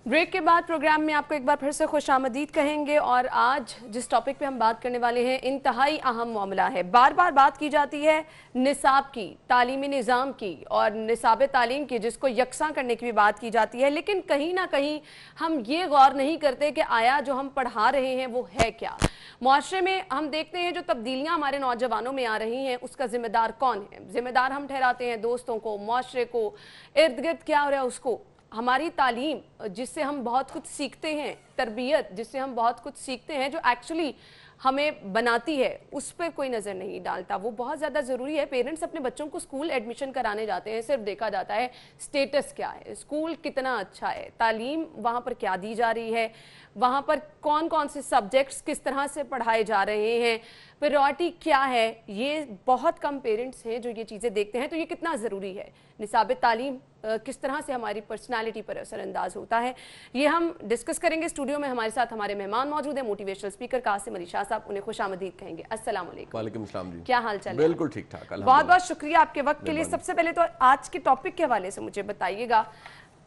ब्रेक के बाद प्रोग्राम में आपको एक बार फिर से खुशामदीद कहेंगे और आज जिस टॉपिक पे हम बात करने वाले हैं इंतहाई अहम मामला है। बार बार बात की जाती है निसाब की, तालीमी निज़ाम की और निसाब तालीम की, जिसको यकसा करने की भी बात की जाती है, लेकिन कहीं ना कहीं हम ये गौर नहीं करते कि आया जो हम पढ़ा रहे हैं वो है क्या। मुआशरे में हम देखते हैं जो तब्दीलियां हमारे नौजवानों में आ रही हैं उसका जिम्मेदार कौन है? जिम्मेदार हम ठहराते हैं दोस्तों को, मुआशरे को, इर्द गिर्द क्या हो रहा है उसको। हमारी तालीम जिससे हम बहुत कुछ सीखते हैं, तरबियत जिससे हम बहुत कुछ सीखते हैं, जो एक्चुअली हमें बनाती है, उस पर कोई नज़र नहीं डालता। वो बहुत ज़्यादा ज़रूरी है। पेरेंट्स अपने बच्चों को स्कूल एडमिशन कराने जाते हैं, सिर्फ देखा जाता है स्टेटस क्या है, स्कूल कितना अच्छा है, तालीम वहाँ पर क्या दी जा रही है, वहाँ पर कौन कौन से सब्जेक्ट्स किस तरह से पढ़ाए जा रहे हैं, प्रायोरिटी क्या है। ये बहुत कम पेरेंट्स हैं जो ये चीज़ें देखते हैं। तो ये कितना ज़रूरी है, निसाब तालीम किस तरह से हमारी पर्सनालिटी पर असरअंदाज होता है, ये हम डिस्कस करेंगे। स्टूडियो में हमारे साथ हमारे मेहमान मौजूद हैं, मोटिवेशनल स्पीकर कासिम अली शाह साहब। उन्हें खुशामदीद कहेंगे। अस्सलाम वालेकुम। वालेकुम अस्सलाम जी, क्या हाल चाल है? बिल्कुल ठीक ठाक, बहुत बहुत शुक्रिया आपके वक्त के लिए। सबसे पहले तो आज के टॉपिक के हवाले से मुझे बताइएगा,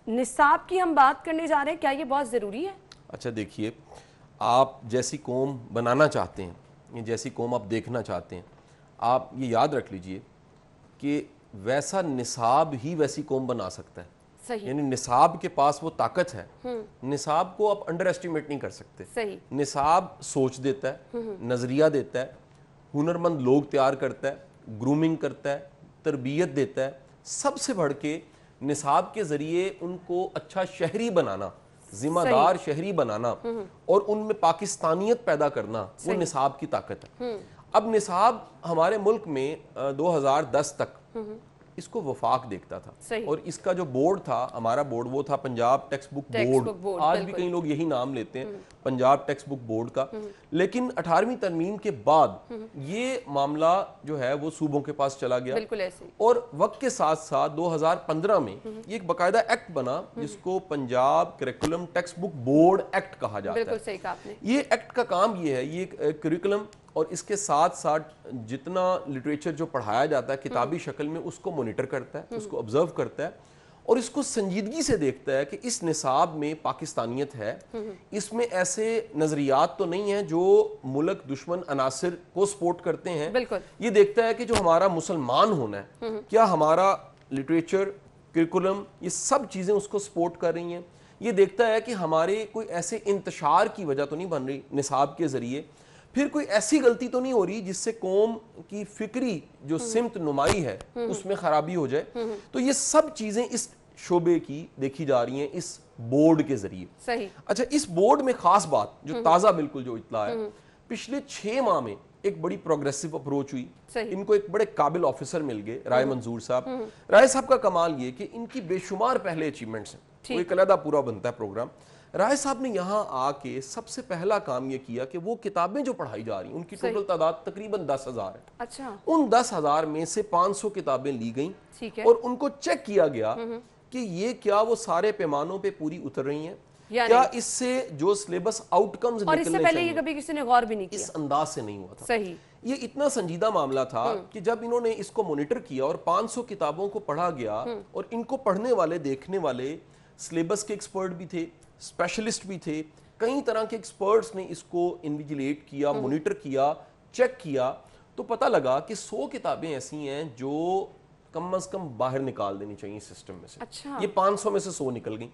निसाब की हम बात करने जा रहे हैं, क्या ये बहुत ज़रूरी है? अच्छा देखिए, आप जैसी कौम बनाना चाहते हैं, ये जैसी कौम आप देखना चाहते हैं, आप ये याद रख लीजिए कि वैसा निसाब ही वैसी कौम बना सकता है। सही। यानी निसाब के पास वो ताकत है, निसाब को आप अंडर एस्टिमेट नहीं कर सकते। सही। निसाब सोच देता है, नज़रिया देता है, हुनरमंद लोग तैयार करता है, ग्रूमिंग करता है, तरबियत देता है। सबसे बढ़ के निसाब के ज़रिए उनको अच्छा शहरी बनाना, जिम्मेदार शहरी बनाना और उनमें पाकिस्तानियत पैदा करना, वो निसाब की ताकत है। अब निसाब हमारे मुल्क में 2010 तक इसको वफाक देखता था, और इसका जो बोर्ड था, हमारा बोर्ड, वो था पंजाब टेक्स्ट बुक बोर्ड। आज भी कई लोग यही नाम लेते हैं, पंजाब टेक्स्ट बुक बोर्ड का। लेकिन 18वीं तरमीम के बाद ये मामला जो है वो सूबों के पास चला गया, बिल्कुल ऐसे। और वक्त के साथ साथ 2015 में ये एक बाकायदा एक्ट बना जिसको Punjab curriculum text book board act कहा जाता है। बिल्कुल सही कहा आपने। ये एक्ट का काम ये है, ये करिकुलम और इसके साथ साथ जितना लिटरेचर जो पढ़ाया जाता है किताबी शक्ल में, उसको मॉनिटर करता है, उसको ऑब्जर्व करता है और इसको संजीदगी से देखता है कि इस निसाब में पाकिस्तानियत है, इसमें ऐसे नजरियात तो नहीं है जो मुल्क दुश्मन अनासिर को सपोर्ट करते हैं। बिल्कुल। ये देखता है कि जो हमारा मुसलमान होना है, क्या हमारा लिटरेचर, करिकुलम, ये सब चीज़ें उसको सपोर्ट कर रही हैं। ये देखता है कि हमारे कोई ऐसे इंतशार की वजह तो नहीं बन रही निसाब के ज़रिए, फिर कोई ऐसी गलती तो नहीं हो रही जिससे कौम की फिक्री जो सिमत नुमाई है उसमें खराबी हो जाए। तो ये सब चीज़ें इस शोबे की देखी जा रही हैं इस बोर्ड के जरिए। सही। अच्छा, इस बोर्ड में खास बात जो ताज़ा बिल्कुल जो इत्तला है, पिछले 6 माह में एक बड़ी प्रोग्रेसिव अप्रोच हुई। इनको एक बड़े काबिल ऑफिसर मिल गए, राय मंजूर साहब। राय साहब का कमाल ये कि इनकी बेशुमार पहले अचीवमेंट्स हैं, वो एक अलहदा पूरा बनता है प्रोग्राम। राय साहब ने यहाँ आके सबसे पहला काम ये किया कि वो किताबें जो पढ़ाई जा रही हैं, उनकी टोटल तादाद तकरीबन 10,000 है। अच्छा। उन 10,000 में से 500 किताबें ली गई और उनको चेक किया गया कि ये क्या वो सारे पैमानों पे पूरी उतर रही हैं, क्या इससे जो सिलेबस आउटकम्स और इससे पहले ये कभी किसी ने गौर भी नहीं किया, इस अंदाज से नहीं हुआ था। सही। ये इतना संजीदा मामला था कि जब इन्होंने इसको मॉनिटर किया और 500 किताबों को पढ़ा गया, और इनको पढ़ने वाले, देखने वाले सिलेबस के एक्सपर्ट भी थे, स्पेशलिस्ट भी थे, कई तरह के एक्सपर्ट्स ने इसको इन्विजिलेट किया, मॉनिटर किया, चेक किया, तो पता लगा कि 100 किताबें ऐसी हैं जो कम से कम बाहर निकाल देनी चाहिए सिस्टम में से। अच्छा। ये 500 में से 100 निकल गई।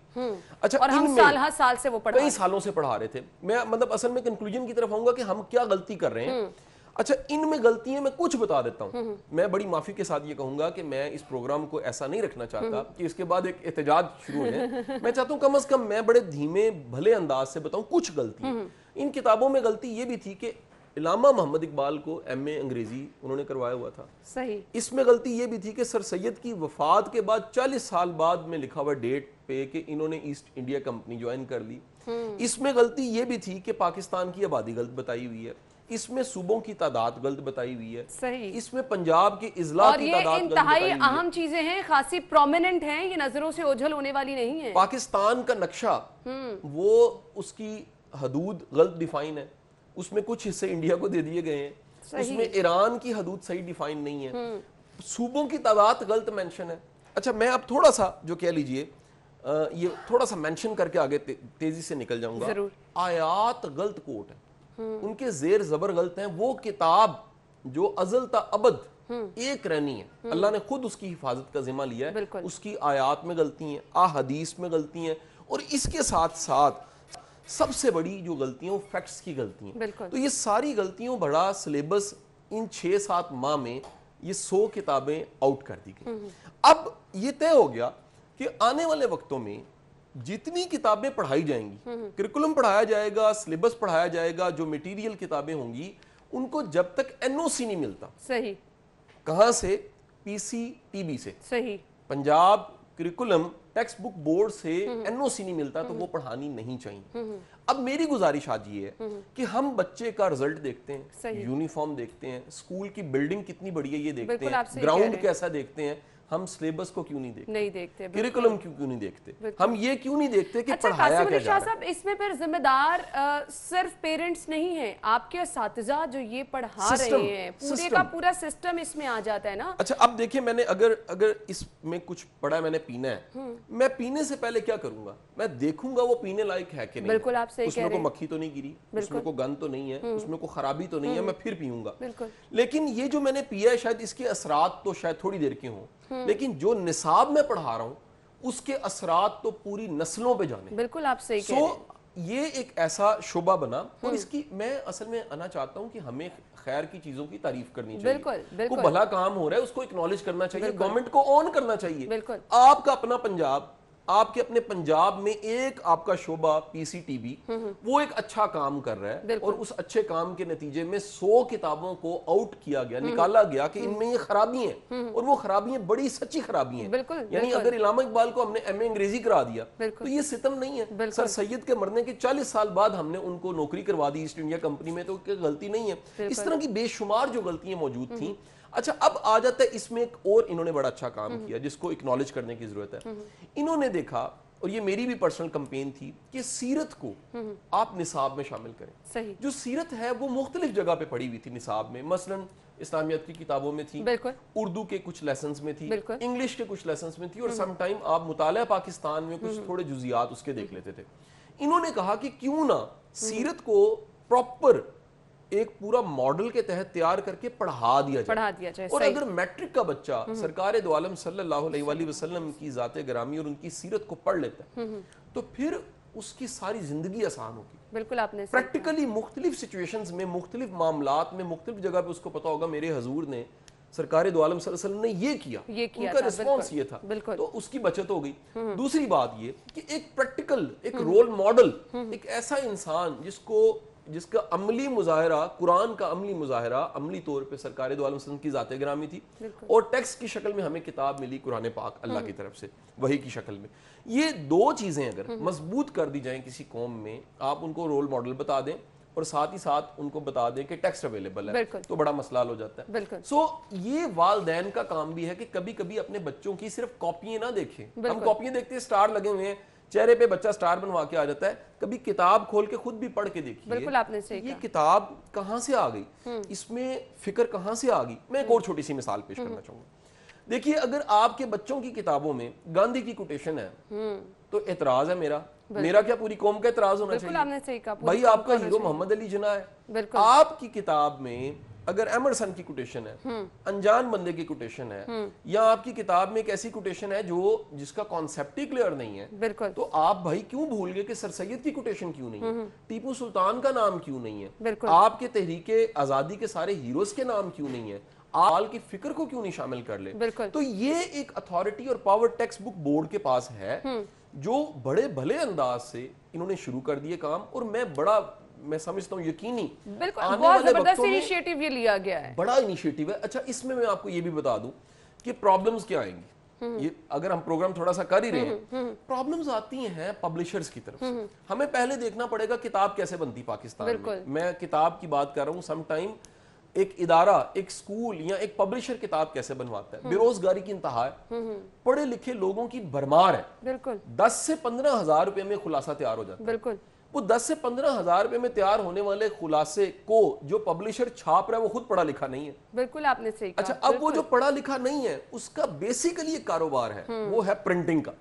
अच्छा, और हम हर साल से वो कई सालों से पढ़ा रहे थे। मैं मतलब असल में कंक्लूजन की तरफ आऊंगा कि हम क्या गलती कर रहे हैं। अच्छा, इनमें गलतियां मैं कुछ बता देता हूं। मैं बड़ी माफी के साथ ये कहूंगा कि मैं इस प्रोग्राम को ऐसा नहीं रखना चाहता कि इसके बाद एक एहतजाज शुरू हो जाए। मैं चाहता हूं कम से कम मैं बड़े धीमे भले अंदाज से बताऊं कुछ गलती। इन किताबों में गलती ये भी थी कि इलामा मोहम्मद इकबाल को MA अंग्रेजी उन्होंने करवाया हुआ था। सही। इसमें गलती ये भी थी कि सर सैयद की वफात के बाद 40 साल बाद में लिखा हुआ डेट पे कि इन्होंने ईस्ट इंडिया कंपनी ज्वाइन कर ली। इसमें गलती ये भी थी कि पाकिस्तान की आबादी गलत बताई हुई है, इसमें सूबों की तादाद गलत बताई हुई है। सही। इसमें पंजाब के इजला की तादाद गलत बताई हुई है। अहम चीजें हैं, खासी प्रोमिनेंट हैं, ये नजरों से ओझल होने वाली नहीं है। पाकिस्तान का नक्शा, वो उसकी हदूद गलत डिफाइन है, उसमें कुछ हिस्से इंडिया को दे दिए गए हैं, उसमें ईरान की हदूद सही डिफाइन नहीं है, सूबों की तादाद गलत मेंशन है। अच्छा, मैं अब थोड़ा सा जो कह लीजिए ये थोड़ा सा मेंशन करके आगे तेजी से निकल जाऊंगा। आयात गलत कोट है, उनके जेर जबर गलत हैं। वो किताब जो अजल ता अबद एक रहनी है, अल्लाह ने खुद उसकी हिफाजत का जिम्मा लिया है, उसकी आयात में गलती हैं, हदीस में गलती हैं, और इसके साथ साथ सबसे बड़ी जो गलतियां वो फैक्ट्स की गलती हैं। तो ये सारी गलतियों बड़ा सिलेबस इन 6-7 माह में ये 100 किताबें आउट कर दी गई। अब ये तय हो गया कि आने वाले वक्तों में जितनी किताबें पढ़ाई जाएंगी, करिकुलम पढ़ाया जाएगा, सिलेबस पढ़ाया जाएगा, जो मटेरियल किताबें होंगी, उनको जब तक एनओसी नहीं मिलता, सही, कहां से, पीसीटीबी से, सही, Punjab curriculum text book board से एनओसी नहीं मिलता, तो वो पढ़ानी नहीं चाहिए। अब मेरी गुजारिश आज ये है कि हम बच्चे का रिजल्ट देखते हैं, यूनिफॉर्म देखते हैं, स्कूल की बिल्डिंग कितनी बड़ी है ये देखते हैं, ग्राउंड कैसा देखते हैं, हम सिलेबस को क्यों नहीं देखते, करिकुलम क्यों नहीं देखते, हम ये क्यों नहीं देखते कि पढ़ाया क्या जा रहा है। इसमें फिर जिम्मेदार सिर्फ पेरेंट्स नहीं है, आपके असातिज़ा जो ये पढ़ा रहे हैं, पूरे का पूरा सिस्टम इसमें आ जाता है ना। अच्छा, अब देखिए, मैंने अगर इसमें कुछ पढ़ा है, मैंने पीना है, मैं पीने से पहले क्या करूंगा, मैं देखूंगा वो पीने लायक है कि नहीं। बिल्कुल, आप सही कह रहे हैं। उसमें को मक्खी तो नहीं गिरी, उसमें को गंद तो नहीं है, उसमें को खराबी तो नहीं है, मैं फिर पीऊंगा। बिल्कुल। लेकिन ये जो मैंने पिया है, शायद इसके असरात तो शायद थोड़ी देर के हों, लेकिन जो निसाब में पढ़ा रहा हूं उसके असरात तो पूरी नस्लों पे जाने। बिल्कुल, आप सही कह रहे हैं। ये एक ऐसा शोबा बना, और इसकी मैं असल में आना चाहता हूं कि हमें खैर की चीजों की तारीफ करनी चाहिए। बिल्कुल, कोई भला काम हो रहा है उसको एक्नॉलेज करना चाहिए, गवर्नमेंट को ऑन करना चाहिए। बिल्कुल। आपका अपना पंजाब, आपके अपने पंजाब में एक आपका शोबा पीसीटीबी, वो एक अच्छा काम कर रहा है, और उस अच्छे काम के नतीजे में 100 किताबों को आउट किया गया, निकाला गया कि इनमें ये खराबी हैं, और वो खराबियां बड़ी सच्ची खराबी हैं। यानी अगर इलामा इकबाल को हमने एमए अंग्रेजी करा दिया तो ये सितम नहीं है। सर सैयद के मरने के 40 साल बाद हमने उनको नौकरी करवा दी ईस्ट इंडिया कंपनी में, तो गलती नहीं है। इस तरह की बेशुमार जो गलतियां मौजूद थी। अच्छा, अब आ जाता है इसमें एक और इन्होंने बड़ा अच्छा काम किया जिसको एक्नॉलेज करने की जरूरत है। इन्होंने देखा, और ये मेरी भी पर्सनल कैंपेन थी, कि सीरत को आप निसाब में शामिल करें। सही। जो सीरत है वो मुख्तलिफ जगह पे पढ़ी हुई थी निसाब में, मसलन इस्लामियत की किताबों में थी, उर्दू के कुछ लेसन्स में थी, इंग्लिश के कुछ लेसन्स में थी, और सम टाइम आप मुताला पाकिस्तान में कुछ थोड़े जुजियात उसके देख लेते थे। इन्होंने कहा कि क्यों ना सीरत को प्रॉपर एक पूरा मॉडल के तहत तैयार करके पढ़ा दिया जाए। और अगर मैट्रिक का बच्चा सरकार दो आलम सल्लल्लाहु अलैहि वसल्लम की ज़ाते ग्रामी और उनकी सीरत को पढ़ लेता है, तो फिर उसकी सारी जिंदगी आसान होगी। बिल्कुल, आपने प्रैक्टिकली मुख्तलिफ सिचुएशंस में, मुख्तलिफ मामलात में, मुख्तलिफ जगह पे उसको पता होगा मेरे हजूर ने, सरकार दो आलम सल्लल्लाहु अलैहि वसल्लम ने ये किया, उनका रिस्पॉन्स ये था, तो उसकी बचत हो गई। दूसरी बात ये कि एक प्रैक्टिकल, एक रोल मॉडल, एक ऐसा इंसान जिसका अमली मुजाहिरा, कुरान का अमली मुजाहिरा अमली तौर पे सरकार दो आलम सल्लल्लाहु अलैहि वसल्लम की ज़ाते ग्रामी थी, और टेक्स्ट की शक्ल में हमें किताब मिली कुरान पाक अल्लाह की तरफ से, वही की शक्ल में। ये दो चीज़ें अगर मजबूत कर दी जाएं किसी कौम में, आप उनको रोल मॉडल बता दें और साथ ही साथ उनको बता दें कि टेक्स्ट अवेलेबल है, तो बड़ा मसला हो जाता है। सो ये वालदैन का काम भी है कि कभी कभी अपने बच्चों की सिर्फ कॉपियां ना देखें। हम कॉपियां देखते हैं, स्टार लगे हुए हैं, चेहरे पे बच्चा स्टार बनवा के आ जाता है, कभी किताब खोल के खुद भी पढ़ के देखिए। बिल्कुल, आपने सही ये किताब कहां से आ गई, इसमें फिक्र कहां से आ गई। मैं एक और छोटी सी मिसाल पेश करना चाहूंगा। देखिए, अगर आपके बच्चों की किताबों में गांधी की कोटेशन है तो एतराज है मेरा क्या पूरी कौम का एतराज होना चाहिए। आपने सही कहा, भाई आपका हीरो मोहम्मद अली जिन्ना है, आपकी किताब में अगर एमरसन की कोटेशन है, अनजान बंदे की कोटेशन है, या आपकी किताब में एक ऐसी कोटेशन है जिसका कॉन्सेप्ट ही क्लियर नहीं है, तो आप भाई क्यों भूल गए कि सर सैयद की कोटेशन क्यों नहीं है, टीपू सुल्तान का नाम क्यों नहीं है, आपके तहरीके आजादी के सारे हीरोज के नाम क्यों नहीं है, आप की फिक्र को क्यों नहीं शामिल कर ले। तो ये एक अथॉरिटी और पावर टेक्स्ट बुक बोर्ड के पास है, जो बड़े भले अंदाज से इन्होंने शुरू कर दिए काम, और मैं समझता हूँ यकीनी बहुत जबरदस्त इनिशिएटिव ये लिया गया है, बड़ा इनिशिएटिव है। अच्छा, इसमें मैं आपको ये भी बता दूं कि प्रॉब्लम्स क्या आएंगी। ये अगर हम प्रोग्राम थोड़ा सा कर ही रहे हैं, प्रॉब्लम्स आती हैं पब्लिशर्स की तरफ से। हमें पहले देखना पड़ेगा किताब कैसे बनती पाकिस्तान में। मैं किताब की बात कर रहा हूँ, सम टाइम एक इदारा, एक स्कूल या एक पब्लिशर किताब कैसे बनवाता है। बेरोजगारी की इंतहा है, पढ़े लिखे लोगों की भरमार है, 10 से 15 हजार रुपए में खुलासा तैयार हो जाता है। वो 10 से 15 हजार रुपए में तैयार होने वाले खुलासे को जो पब्लिशर छाप रहा है वो खुद पढ़ा लिखा नहीं है। बिल्कुल, आपने सही कहा। अच्छा, अब वो जो पढ़ा लिखा नहीं है उसका बेसिकली एक कारोबार है, वो है प्रिंटिंग का।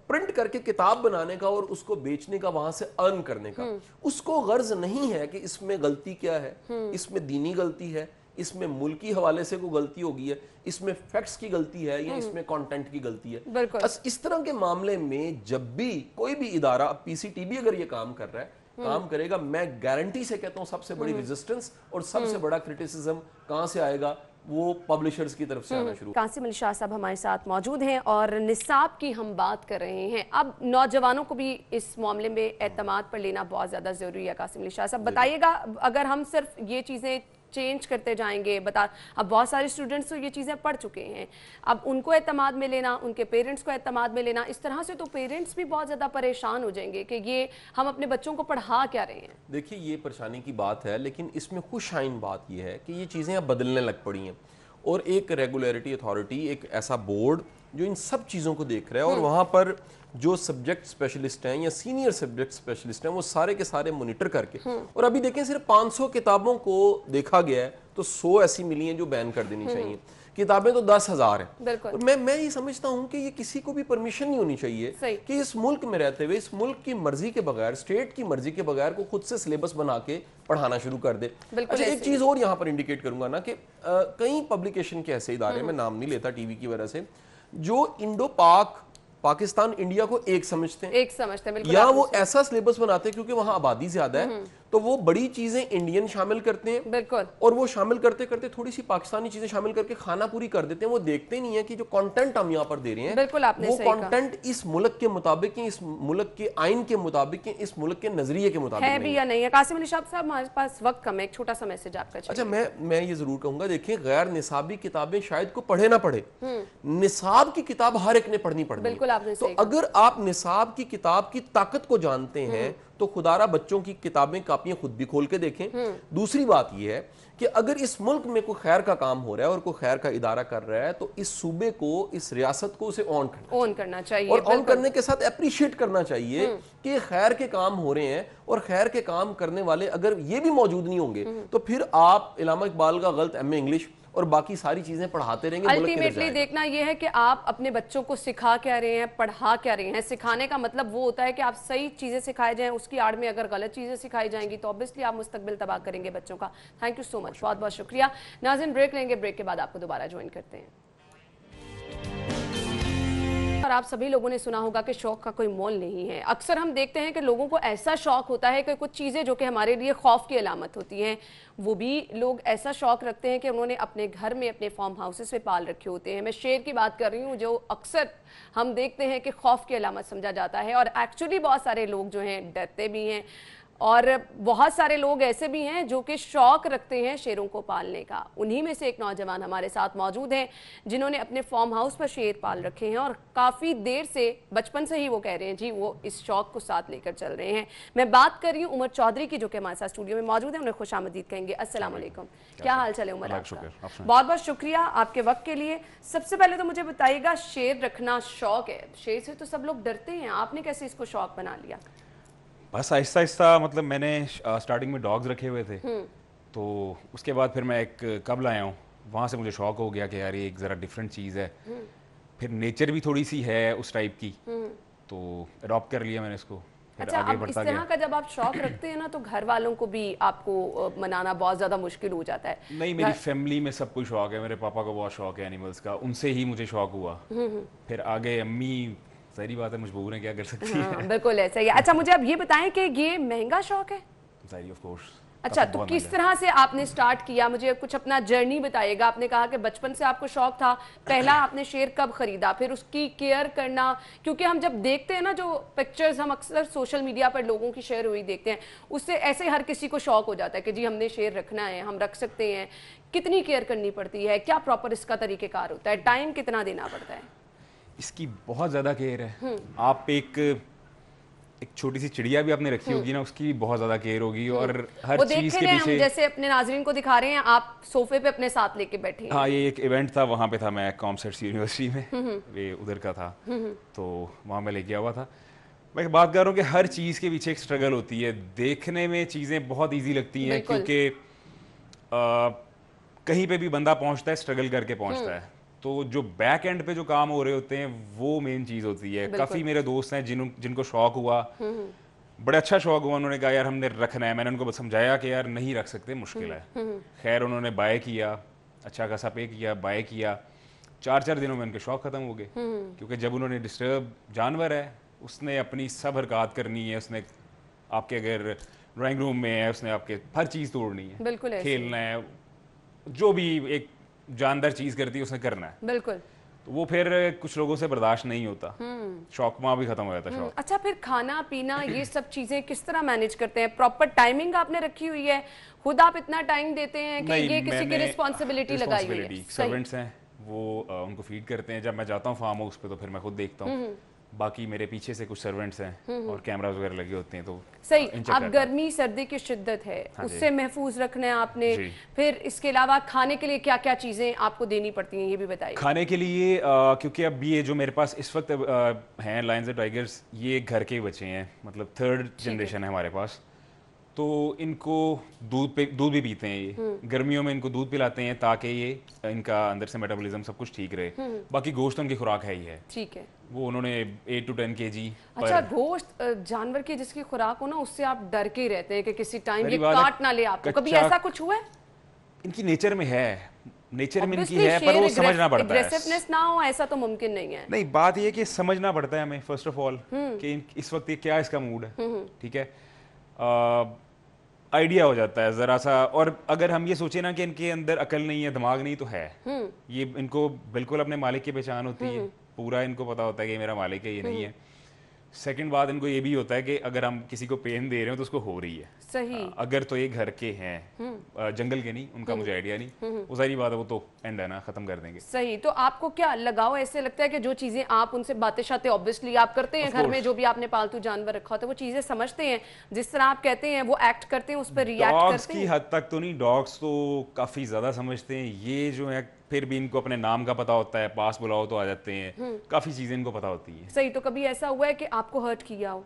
प्रिंट करके किताब बनाने का और उसको बेचने का, वहां से अर्न करने का। उसको गर्ज नहीं है कि इसमें गलती क्या है, इसमें दीनी गलती है, इसमें मुल्की हवाले से कोई गलती होगी है, इसमें फैक्ट्स की गलती है, या इसमें कंटेंट की गलती है। इस तरह के मामले में जब भी कोई भी इदारा, पीसीटीबी अगर ये काम कर रहा है, काम करेगा, मैं गारंटी से कहता हूं सबसे बड़ी रेजिस्टेंस और सबसे बड़ा क्रिटिसिज्म कहां से आएगा, وہ پبلشرز کی طرف سے آنا شروع. قاسم علی شاہ صاحب ہمارے ساتھ موجود ہیں اور نصاب کی ہم بات کر رہے ہیں. اب نوجوانوں کو بھی اس معاملے میں اعتماد پر لینا بہت زیادہ ضروری ہے. قاسم علی شاہ صاحب بتائیے گا, اگر ہم صرف یہ چیزیں چینج کرتے جائیں گے, اب بہت سارے اسٹوڈنٹس تو یہ چیزیں پڑھ چکے ہیں, اب ان کو اعتماد میں لینا, ان کے پیرنٹس کو اعتماد میں لینا, اس طرح سے تو پیرنٹس بھی بہت زیادہ پریشان ہو جائیں گے کہ یہ ہم اپنے بچوں کو پڑھا کیا رہے ہیں. دیکھیے یہ پریشانی کی بات ہے, لیکن اس میں خوش آئین بات یہ ہے کہ یہ چیزیں اب بدلنے لگ پڑی ہیں, اور ایک ریگولیٹری اتھارٹی, ایک ایسا بورڈ جو ان سب چیزوں کو دیکھ رہا ہے, اور وہاں پر جو سبجیکٹ اسپیشلسٹ ہیں یا سینئر سبجیکٹ اسپیشلسٹ ہیں وہ سارے کے سارے مانیٹر کر کے, اور ابھی دیکھیں صرف 500 کتابوں کو دیکھا گیا ہے تو 100 ایسی ملی ہیں جو بین کر دینی چاہیے. کتابیں تو 10,000 ہیں. اور میں یہ سمجھتا ہوں کہ یہ کسی کو بھی پرمیشن نہیں ہونی چاہیے کہ اس ملک میں رہتے ہوئے اس ملک کی مرضی کے بغیر, اسٹیٹ کی مرضی کے بغیر کو خود سے سلیبس بنا کے پڑھانا شروع کر دے. اچھا ایک چیز اور یہاں پر انڈیکیٹ کروں گا نا کہ کئی پبلیکیشن کے ایسے ادارے, میں نام نہیں لیتا ٹی وی کی وجہ سے, جو انڈو پاکستان انڈیا کو ایک سمجھتے ہیں, یا وہ ایسا سلیبس بناتے ہیں کیونکہ وہاں آبادی زیادہ ہے تو وہ بڑی چیزیں انڈین شامل کرتے ہیں, اور وہ شامل کرتے کرتے تھوڑی سی پاکستانی چیزیں شامل کر کے کھانا پوری کر دیتے ہیں. وہ دیکھتے نہیں ہیں کہ جو کانٹینٹ ہم یہاں پر دے رہے ہیں وہ کانٹینٹ اس ملک کے مطابق ہیں, اس ملک کے آئین کے مطابق ہیں, اس ملک کے نظریے کے مطابق ہے بھی یا نہیں ہے. قاسم علی شاہ صاحب ہمارے پاس وقت کم ہے, ایک چھوٹا سا میسج آپ کا. اچھا میں یہ ضرور کہوں گا, دیکھیں غیر نصابی کتابیں شاید کو پڑھے نہ پڑھے, نصاب کی کتاب ہر ایک نے پڑھنی پڑنی ہے. تو اگر آپ نصاب کی کتاب کی طاقت کو جانتے ہیں تو خدارہ بچوں کی کتابیں کاپیاں خود بھی کھول کے دیکھیں. دوسری بات یہ ہے کہ اگر اس ملک میں کوئی خیر کا کام ہو رہا ہے اور کوئی خیر کا ادارہ کر رہا ہے تو اس صوبے کو, اس ریاست کو اسے آن کرنا چاہیے, اور آن کرنے کے ساتھ اپریشیٹ کرنا چاہیے کہ یہ خیر کے کام ہو رہے ہیں, اور خیر کے کام کرنے والے اگر یہ بھی موجود نہیں ہوں گے تو پھر آپ علامہ اقبال کا غلط ایم اے انگلش اور باقی ساری چیزیں پڑھاتے رہیں گے. الٹیمیٹلی دیکھنا یہ ہے کہ آپ اپنے بچوں کو سکھا کیا رہے ہیں, پڑھا کیا رہے ہیں. سکھانے کا مطلب وہ ہوتا ہے کہ آپ صحیح چیزیں سکھائے جائیں, اس کی آڑ میں اگر غلط چیزیں سکھائی جائیں گی تو obviously آپ مستقبل تباہ کریں گے بچوں کا. تھینک یو سو مچ, بہت بہت شکریہ. ناظرین بریک لیں گے, بریک کے بعد آپ کو دوبارہ جوائن کرتے ہیں. اور آپ سبھی لوگوں نے سنا ہوگا کہ شوق کا کوئی مول نہیں ہے. اکثر ہم دیکھتے ہیں کہ لوگوں کو ایسا شوق ہوتا ہے کہ کچھ چیزیں جو کہ ہمارے لیے خوف کی علامت ہوتی ہیں, وہ بھی لوگ ایسا شوق رکھتے ہیں کہ انہوں نے اپنے گھر میں اپنے فارم ہاؤسز پہ پال رکھے ہوتے ہیں. میں شیر کی بات کر رہی ہوں جو اکثر ہم دیکھتے ہیں کہ خوف کی علامت سمجھا جاتا ہے, اور ایکچولی بہت سارے لوگ جو ہیں ڈرتے بھی ہیں, اور بہت سارے لوگ ایسے بھی ہیں جو کہ شوق رکھتے ہیں شیروں کو پالنے کا. انہی میں سے ایک نوجوان ہمارے ساتھ موجود ہیں جنہوں نے اپنے فارم ہاؤس پر شیر پال رکھے ہیں, اور کافی دیر سے, بچپن سے ہی وہ کہہ رہے ہیں جی وہ اس شوق کو ساتھ لے کر چل رہے ہیں. میں بات کر رہی ہوں عمر چودھری کی, جو کہ ہمارے ساتھ اسٹوڈیو میں موجود ہیں. انہیں خوش آمدید کہیں گے. السلام علیکم, کیا حال چل ہے عمر آپ کا؟ بہت بہت شکریہ آپ کے وقت کے لیے. سب سے پہلے تو مجھے بتائیے گا, شیر رکھنا شوق ہے, شیر سے تو سب لوگ ڈرتے ہیں, آپ نے کیسے اس کو شوق بنا لیا؟ بس آہستہ آہستہ, مطلب میں نے اسٹارٹنگ میں ڈاگز رکھے ہوئے تھے, تو اس کے بعد پھر میں ایک قبل آیا ہوں, وہاں سے مجھے شوق ہو گیا کہ یار یہ ایک ذرا ڈفرینٹ چیز ہے. پھر نیچر بھی تھوڑی سی ہے اس ٹائپ کی, تو اڈاپٹ کر لیا میں نے اس کو. اچھا, اب اس طرح کا جب آپ شوق رکھتے ہیں نا تو گھر والوں کو بھی آپ کو منانا بہت زیادہ مشکل ہو جاتا ہے. نہیں, میری فیملی میں سب کو شوق ہے. میرے پاپا کو بہت شوق ہے اینیملس کا, ان سے ہی مجھے شوق ہوا. پھر آگے امی, ظاہری بات ہے مجبور ہیں, کیا کر سکتی ہیں. بالکل ایسا ہی ہے. اچھا مجھے اب یہ بتائیں کہ یہ مہنگا شوق ہے؟ ظاہری آف کورس. اچھا, تو کس طرح سے آپ نے سٹارٹ کیا, مجھے کچھ اپنا جرنی بتائیے گا. آپ نے کہا کہ بچپن سے آپ کو شوق تھا, پہلا آپ نے شیر کب خریدا, پھر اس کی کیئر کرنا, کیونکہ ہم جب دیکھتے ہیں نا جو پکچرز ہم اکثر سوشل میڈیا پر لوگوں کی شیئر ہوئی دیکھتے ہیں, اس سے ایسے ہر کسی کو شوق ہو جاتا ہے کہ جی ہم نے شیر رکھنا ہے, ہم رکھ سکتے ہیں. کتنی کیئر کرنی پڑتی ہے, کیا پراپر اس کا طریقہ کار ہوتا ہے, ٹائم کتنا دینا پڑتا ہے؟ اس کی بہت زیادہ کیئر ہے. آپ ایک چھوٹی سی چڑیا بھی آپ نے رکھی ہوگی نا, اس کی بہت زیادہ کیئر ہوگی, اور ہر چیز کے پیچھے. جیسے اپنے ناظرین کو دکھا رہے ہیں, آپ صوفے پہ اپنے ساتھ لے کے بیٹھے ہیں. ہاں, یہ ایک ایونٹ تھا, وہاں پہ تھا میں, کامسٹس یونیورسٹی میں, یہ ادھر کا تھا, تو وہاں میں لے کے آیا تھا. میں بات کر رہا ہوں کہ ہر چیز کے پیچھے ایک اسٹرگل ہوتی ہے. دیکھنے میں چیزیں بہت ایزی لگتی ہیں کیونکہ کہیں پہ بھی بندہ پہنچتا ہے اسٹرگل کر کے پہنچتا ہے, تو جو بیک اینڈ پہ جو کام ہو رہے ہوتے ہیں وہ مین چیز ہوتی ہے. کافی میرے دوست ہیں جن کو شوق ہوا, بڑا اچھا شوق ہوا, انہوں نے کہا یار ہم نے رکھنا ہے. میں نے ان کو سمجھایا کہ یار نہیں رکھ سکتے, مشکل ہے. خیر انہوں نے بائی کیا, اچھا خاصا پے کیا, بائی کیا. 4 دنوں میں ان کے شوق ختم ہو گئے, کیونکہ جب انہوں نے ڈسٹرب جانور ہے, اس نے اپنی سب حرکات کرنی ہے, اس نے آپ کے اگر ڈرائنگ روم میں ہے, اس نے آپ کے ہر چیز توڑنی ہے, کھیلنا ہے, جو بھی ایک جاندار چیز کرتی ہے اس نے کرنا ہے, بالکل. تو وہ پھر کچھ لوگوں سے برداشت نہیں ہوتا, شوق وہاں بھی ختم ہو جاتا ہے شوق. اچھا, پھر کھانا پینا یہ سب چیزیں کس طرح مینیج کرتے ہیں؟ پراپر ٹائمنگ آپ نے رکھی ہوئی ہے, خود آپ اتنا ٹائم دیتے ہیں کہ یہ کسی کی رسپانسبلٹی لگائی ہوئی ہے؟ سرونٹس ہیں وہ ان کو فیڈ کرتے ہیں, جب میں جاتا ہوں فارم ہاؤس پہ تو پھر میں خود دیکھتا ہوں, باقی میرے پیچھے سے کچھ سرونٹس ہیں اور کیمراز وغیرہ لگے ہوتے ہیں. تو صحیح. اب گرمی سردی کی شدت ہے, اس سے محفوظ رکھنا ہے آپ نے, پھر اس کے علاوہ کھانے کے لیے کیا کیا چیزیں آپ کو دینی پڑتی ہیں یہ بھی بتائیے. کھانے کے لیے کیونکہ اب یہ جو میرے پاس اس وقت ہیں لائنز اینڈ ٹائیگرز, یہ گھر کے بچے ہیں, مطلب 3rd جنریشن ہے ہمارے پاس, تو ان کو دودھ بھی پیتے ہیں. یہ گرمیوں میں ان کو دودھ پلاتے ہیں تاکہ یہ ان کا اندر سے میٹابولزم سب کچھ ٹھیک رہے. باقی گوشت ان کی خوراک ہے ہی ہے. ٹھیک ہے. وہ انہوں نے 8 to 10 kg. اچھا, گوشت جانور کی جس کی خوراک ہو نا, اس سے آپ ڈر کے ہی رہتے ہیں کہ کسی ٹائم یہ کاٹ نہ لے آپ کو. کبھی ایسا کچھ ہوا ہے؟ ان کی نیچر میں ہے, نیچر میں ان کی ہے, پر وہ سمجھنا پڑتا ہے. ایگریسونیس نہ ہو ایسا تو ممکن نہیں ہے. نہیں, بات یہ ہے کہ سمجھنا پڑتا ہے ہمیں فرسٹ آف آل کہ اس وقت یہ کیا اس کا موڈ ہے. ٹھیک ہے, آئیڈیا ہو جاتا ہے ذرا سا. اور اگر ہم یہ سوچیں نا کہ ان کے اندر عقل نہیں ہے, دماغ نہیں, تو ہے. یہ ان کو بالکل اپنے مالک کی پہچان ہوتی ہے, پورا ان کو پتا ہوتا ہے کہ یہ میرا مالک ہے, یہ نہیں ہے. سیکنڈ بات ان کو یہ بھی ہوتا ہے کہ اگر ہم کسی کو پین دے رہے ہیں تو اس کو ہو رہی ہے. صحیح. اگر تو یہ گھر کے ہیں, جنگل کے نہیں, ان کا مجھے آئیڈیا نہیں, وہ ظاہری بات ہے, وہ تو اینڈ ہے نا, ختم کر دیں گے. صحیح. تو آپ کو کیا لگاؤ ایسے لگتا ہے کہ جو چیزیں آپ ان سے باتیں شاتیں obviously آپ کرتے ہیں گھر میں, جو بھی آپ نے پالتو جانور رکھا ہوتا ہے, وہ چیزیں سمجھتے ہیں جس طرح آپ کہتے ہیں, وہ ایکٹ کرتے ہیں, اس پر ریئیکٹ کرتے ہیں؟ ڈاگس کی حد تک تو نہیں, ڈاگس تو کافی زیادہ سمجھتے ہیں. یہ جو ہے پھر بھی ان کو اپنے نام کا پتا ہوتا ہے, پاس بلاؤ تو آ جاتے ہیں, کافی چیزیں ان کو پتا ہوتی ہیں. صحیح. تو کبھی ایسا ہوا ہے کہ آپ کو ہرٹ کیا ہو؟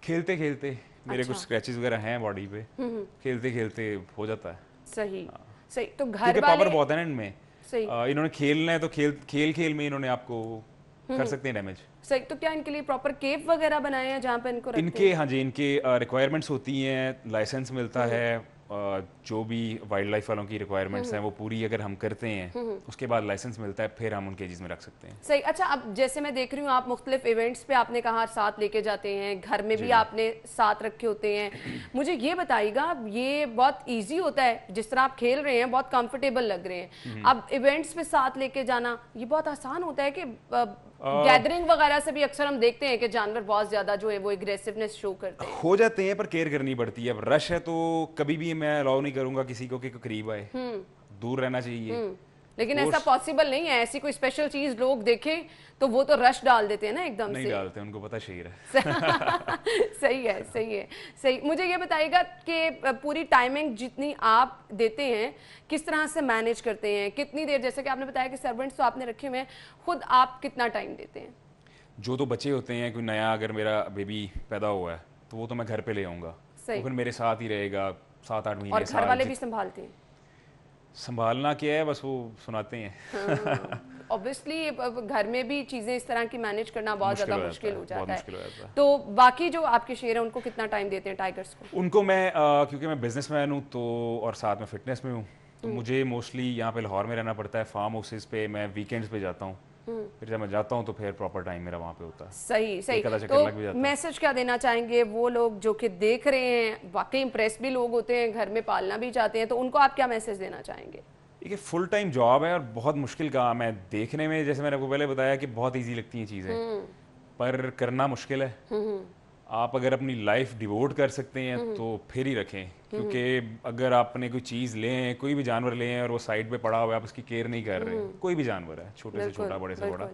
کھیلتے کھیلتے میرے کچھ اسکریچز وغیرہ ہیں باڈی پہ, کھیلتے کھیلتے ہو جاتا ہے. صحیح. صحیح. تو گھر والے پاور بہت ہے نا ان میں, انہوں نے کھیلنا ہے تو کھیل میں انہوں نے آپ کو کر سکتے ہیں ڈیمیج. صحیح. تو کیا ان کے لیے پراپر کیو وغیرہ بنائے ہیں جہاں پہ ان کو رکھتے ہیں؟ ان کے, ہاں جی, ان کے ریکوائرمنٹس ہوتی ہیں, لائسنس ملتا ہے, جو بھی وائلڈ لائف والوں کی ریکوائرمنٹس ہیں وہ پوری اگر ہم کرتے ہیں, اس کے بعد لائسنس ملتا ہے, پھر ہم ان کیجز میں رکھ سکتے ہیں. صحیح. اچھا, اب جیسے میں دیکھ رہی ہوں آپ مختلف ایونٹس پہ آپ نے کہا ساتھ لے کے جاتے ہیں, گھر میں بھی آپ نے ساتھ رکھے ہوتے ہیں. مجھے یہ بتائیے گا, یہ بہت ایزی ہوتا ہے جس طرح آپ کھیل رہے ہیں, بہت کمفرٹیبل لگ رہے ہیں, اب ایونٹس پہ ساتھ لے کے جانا یہ بہت آسان ہوتا ہے کہ گیدرنگ وغیرہ سے بھی اکثر ہم دیکھتے ہیں کہ جانور بہت زیادہ جو ہے وہ اگریسونیس شو کرتے ہیں. ہو جاتے ہیں, پر کیئر کرنی پڑتی ہے. اب رش ہے تو کبھی بھی میں الاؤ نہیں کروں گا کسی کو کہ قریب آئے, دور رہنا چاہیے. لیکن ایسا پاسبل نہیں ہے, ایسی کوئی اسپیشل چیز لوگ دیکھیں تو وہ تو رش ڈال دیتے ہیں نا ایک دم سے. نہیں ڈالتے, ان کو پتہ شیر ہے. صحیح ہے, صحیح ہے, صحیح. مجھے یہ بتائیے گا کہ پوری ٹائمنگ جتنی آپ دیتے ہیں کس طرح سے مینیج کرتے ہیں, کتنی دیر, جیسے کہ آپ نے بتایا کہ سرونٹس تو آپ نے رکھے ہوئے ہیں, خود آپ کتنا ٹائم دیتے ہیں؟ جو تو بچے ہوتے ہیں, کوئی نیا اگر میرا بیبی پیدا ہوا ہے تو وہ تو میں گھر پہ لے آؤں گا, وہ پھر میرے ساتھ ہی رہے گا 7-8 مہینے. اور گھر والے بھی سنبھالتے ہیں؟ سنبھالنا کیا ہے, بس وہ سناتے ہیں. obviously گھر میں بھی چیزیں اس طرح کی مینیج کرنا بہت زیادہ مشکل ہو جاتا ہے. تو باقی جو آپ کے شیئر ہیں ان کو کتنا ٹائم دیتے ہیں ٹائیگرز کو؟ ان کو میں, کیونکہ میں بزنس مین ہوں تو, اور ساتھ میں فٹنس میں ہوں, تو مجھے موسٹلی یہاں پہ لاہور میں رہنا پڑتا ہے. فارم ہاؤسز پہ میں ویکینڈز پہ جاتا ہوں, پھر جب میں جاتا ہوں تو پھر پراپر ٹائم میرا وہاں پہ ہوتا ہے. صحیح. صحیح. تو میسج کیا دینا چاہیں گے وہ لوگ جو کہ دیکھ رہے ہیں, واقعی امپریس بھی لوگ ہوتے ہیں, گھر میں پالنا بھی چاہتے ہیں, تو ان کو آپ کیا میسج دینا چاہیں گے؟ یہ فل ٹائم جاب ہے اور بہت مشکل کام ہے. دیکھنے میں, جیسے میں نے آپ کو پہلے بتایا, کہ بہت ایزی لگتی ہیں چیزیں, پر کرنا مشکل ہے. آپ اگر اپنی لائف ڈیووٹ کر سکتے ہیں تو پھر ہی رکھیں, کیونکہ اگر آپ نے کوئی چیز لیں, کوئی بھی جانور لیں اور وہ سائڈ پہ پڑا ہوا ہے, آپ اس کی کیئر نہیں کر رہے, کوئی بھی جانور ہے, چھوٹے سے چھوٹا, بڑے سے بڑا,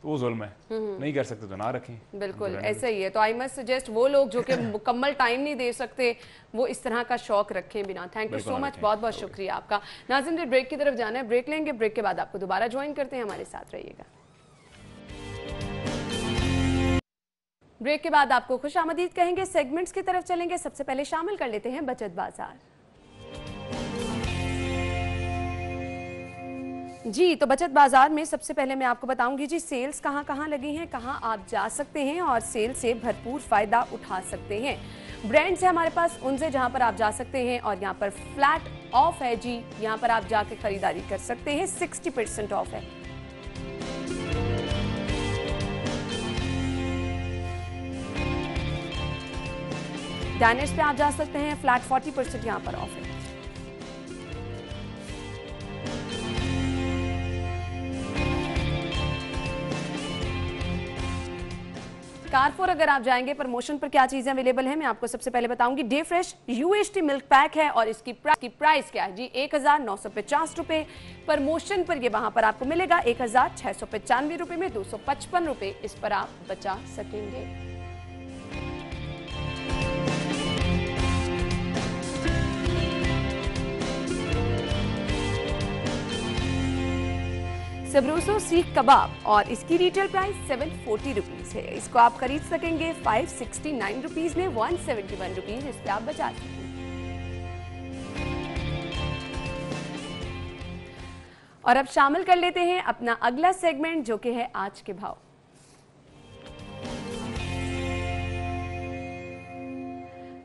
تو وہ ظلم ہے. نہیں کر سکتے تو نہ رکھیں. بالکل ایسا ہی ہے. تو آئی مسٹ سجیسٹ وہ لوگ جو کہ مکمل ٹائم نہیں دے سکتے وہ اس طرح کا شوق رکھیں بنا. تھینک یو سو مچ, بہت بہت شکریہ آپ کا. ناظرین بریک کی طرف جانا ہے, بریک لیں گے, بریک کے بعد آپ کو دوبارہ جوائن کرتے ہیں, ہمارے ساتھ رہیے گا. بریک کے بعد آپ کو خوش آمدید کہیں گے, سیگمنٹس کی طرف چلیں گے. سب سے پہلے شامل کر لیتے ہیں بچت بازار. جی, تو بچت بازار میں سب سے پہلے میں آپ کو بتاؤں گی جی سیلز کہاں کہاں لگی ہیں, کہاں آپ جا سکتے ہیں اور سیل سے بھرپور فائدہ اٹھا سکتے ہیں. برانڈز ہیں ہمارے پاس ان سے جہاں پر آپ جا سکتے ہیں, اور یہاں پر فلیٹ آف ہے جی, یہاں پر آپ جا کے خریداری کر سکتے ہیں, 60% آف ہے. ڈائنرز پہ آپ جا سکتے ہیں, فلیٹ 40% یہاں پر آف ہے. कारफोर अगर आप जाएंगे प्रमोशन पर क्या चीजें अवेलेबल हैं मैं आपको सबसे पहले बताऊंगी। Day fresh UHT milk pack है और इसकी प्राइस क्या है जी 1950 रुपए। प्रमोशन पर ये वहां पर आपको मिलेगा 1695 रुपए में 255 रुपए इस पर आप बचा सकेंगे। सबरूसो सीख कबाब और इसकी रिटेल प्राइस 740 रुपीज है। इसको आप खरीद सकेंगे 569 रुपीज में 171 रुपीज इस पे आप बचा सकेंगे। और अब शामिल कर लेते हैं अपना अगला सेगमेंट जो कि है आज के भाव।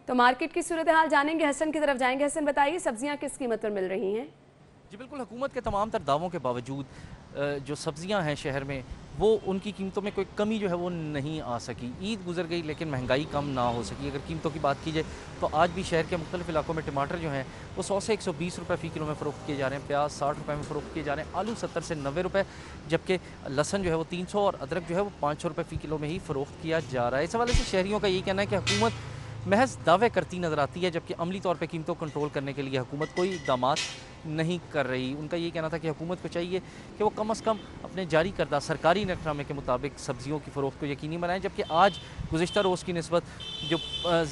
तो मार्केट की सूरत हाल जानेंगे, हसन की तरफ जाएंगे। हसन बताइए सब्जियां किस कीमत पर मिल रही हैं? जी बिल्कुल, हुकूमत के तमाम तर दावों के बावजूद जो सब्जियां हैं शहर में वो उनकी कीमतों में कोई कमी जो है वो नहीं आ सकी। ईद गुजर गई लेकिन महंगाई कम ना हो सकी। अगर कीमतों की बात की जाए तो आज भी शहर के मुख्तलिफ इलाकों में टमाटर जो हैं वो 100 से 120 रुपये फ़ी किलो में फ़रोख्त किए जा रहे हैं। प्याज 60 रुपये में फ़रोख्त किए जा रहे हैं। आलू 70 से 90 रुपये, जबकि लहसन जो है वो 300 और अदरक जो है वो 500 रुपये फ़ी किलो में ही फ़रोख्त किया जा रहा है। इस हवाले से शहरियों का यही कहना है कि हुकूमत महज दावे करती नज़र आती है, जबकि अमली तौर पर कीमतों को कंट्रोल करने के लिए हुकूमत कोई इक़दामात नहीं कर रही। उनका ये कहना था कि हुकूमत को चाहिए कि वो कम अज़ कम अपने जारी करदा सरकारी नरखनामे के मुताबिक सब्जियों की फ़रोख्त को यकीनी बनाएं, जबकि आज गुज़िश्ता रोज़ की निस्बत जो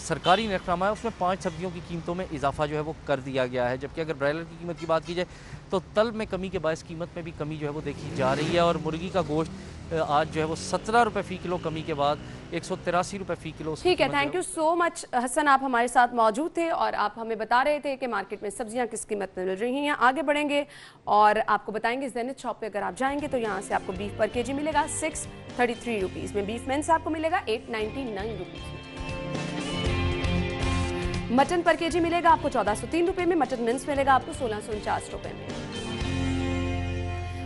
सरकारी नरखनामा है उसमें 5 सब्जियों की कीमतों में इजाफा जो है वो कर दिया गया है। जबकि अगर ब्रायलर की कीमत की बात की जाए तो तलब में कमी के बायस कीमत में भी कमी जो है वो देखी जा रही है। और मुर्गी का गोश्त आज जो है वो 17 रुपये फ़ी किलो कमी के बाद 183 रुपये फ़ी किलो। ठीक है, thank you so much Hasan, आप हमारे साथ मौजूद थे और आप हमें बता रहे थे कि मार्केट में सब्जियां किस कीमत में मिल रही हैं। आगे बढ़ेंगे और आपको बताएंगे ज़ेनिथ शॉप पे अगर आप जाएंगे तो यहाँ से आपको बीफ पर केजी मिलेगा 633 रुपीज़ में। बीफ मेंस आपको मिलेगा 899 रुपीज़ में। मटन पर केजी मिलेगा आपको 1403 रुपये में। मटन मिंस मिलेगा आपको 1649 रुपये में।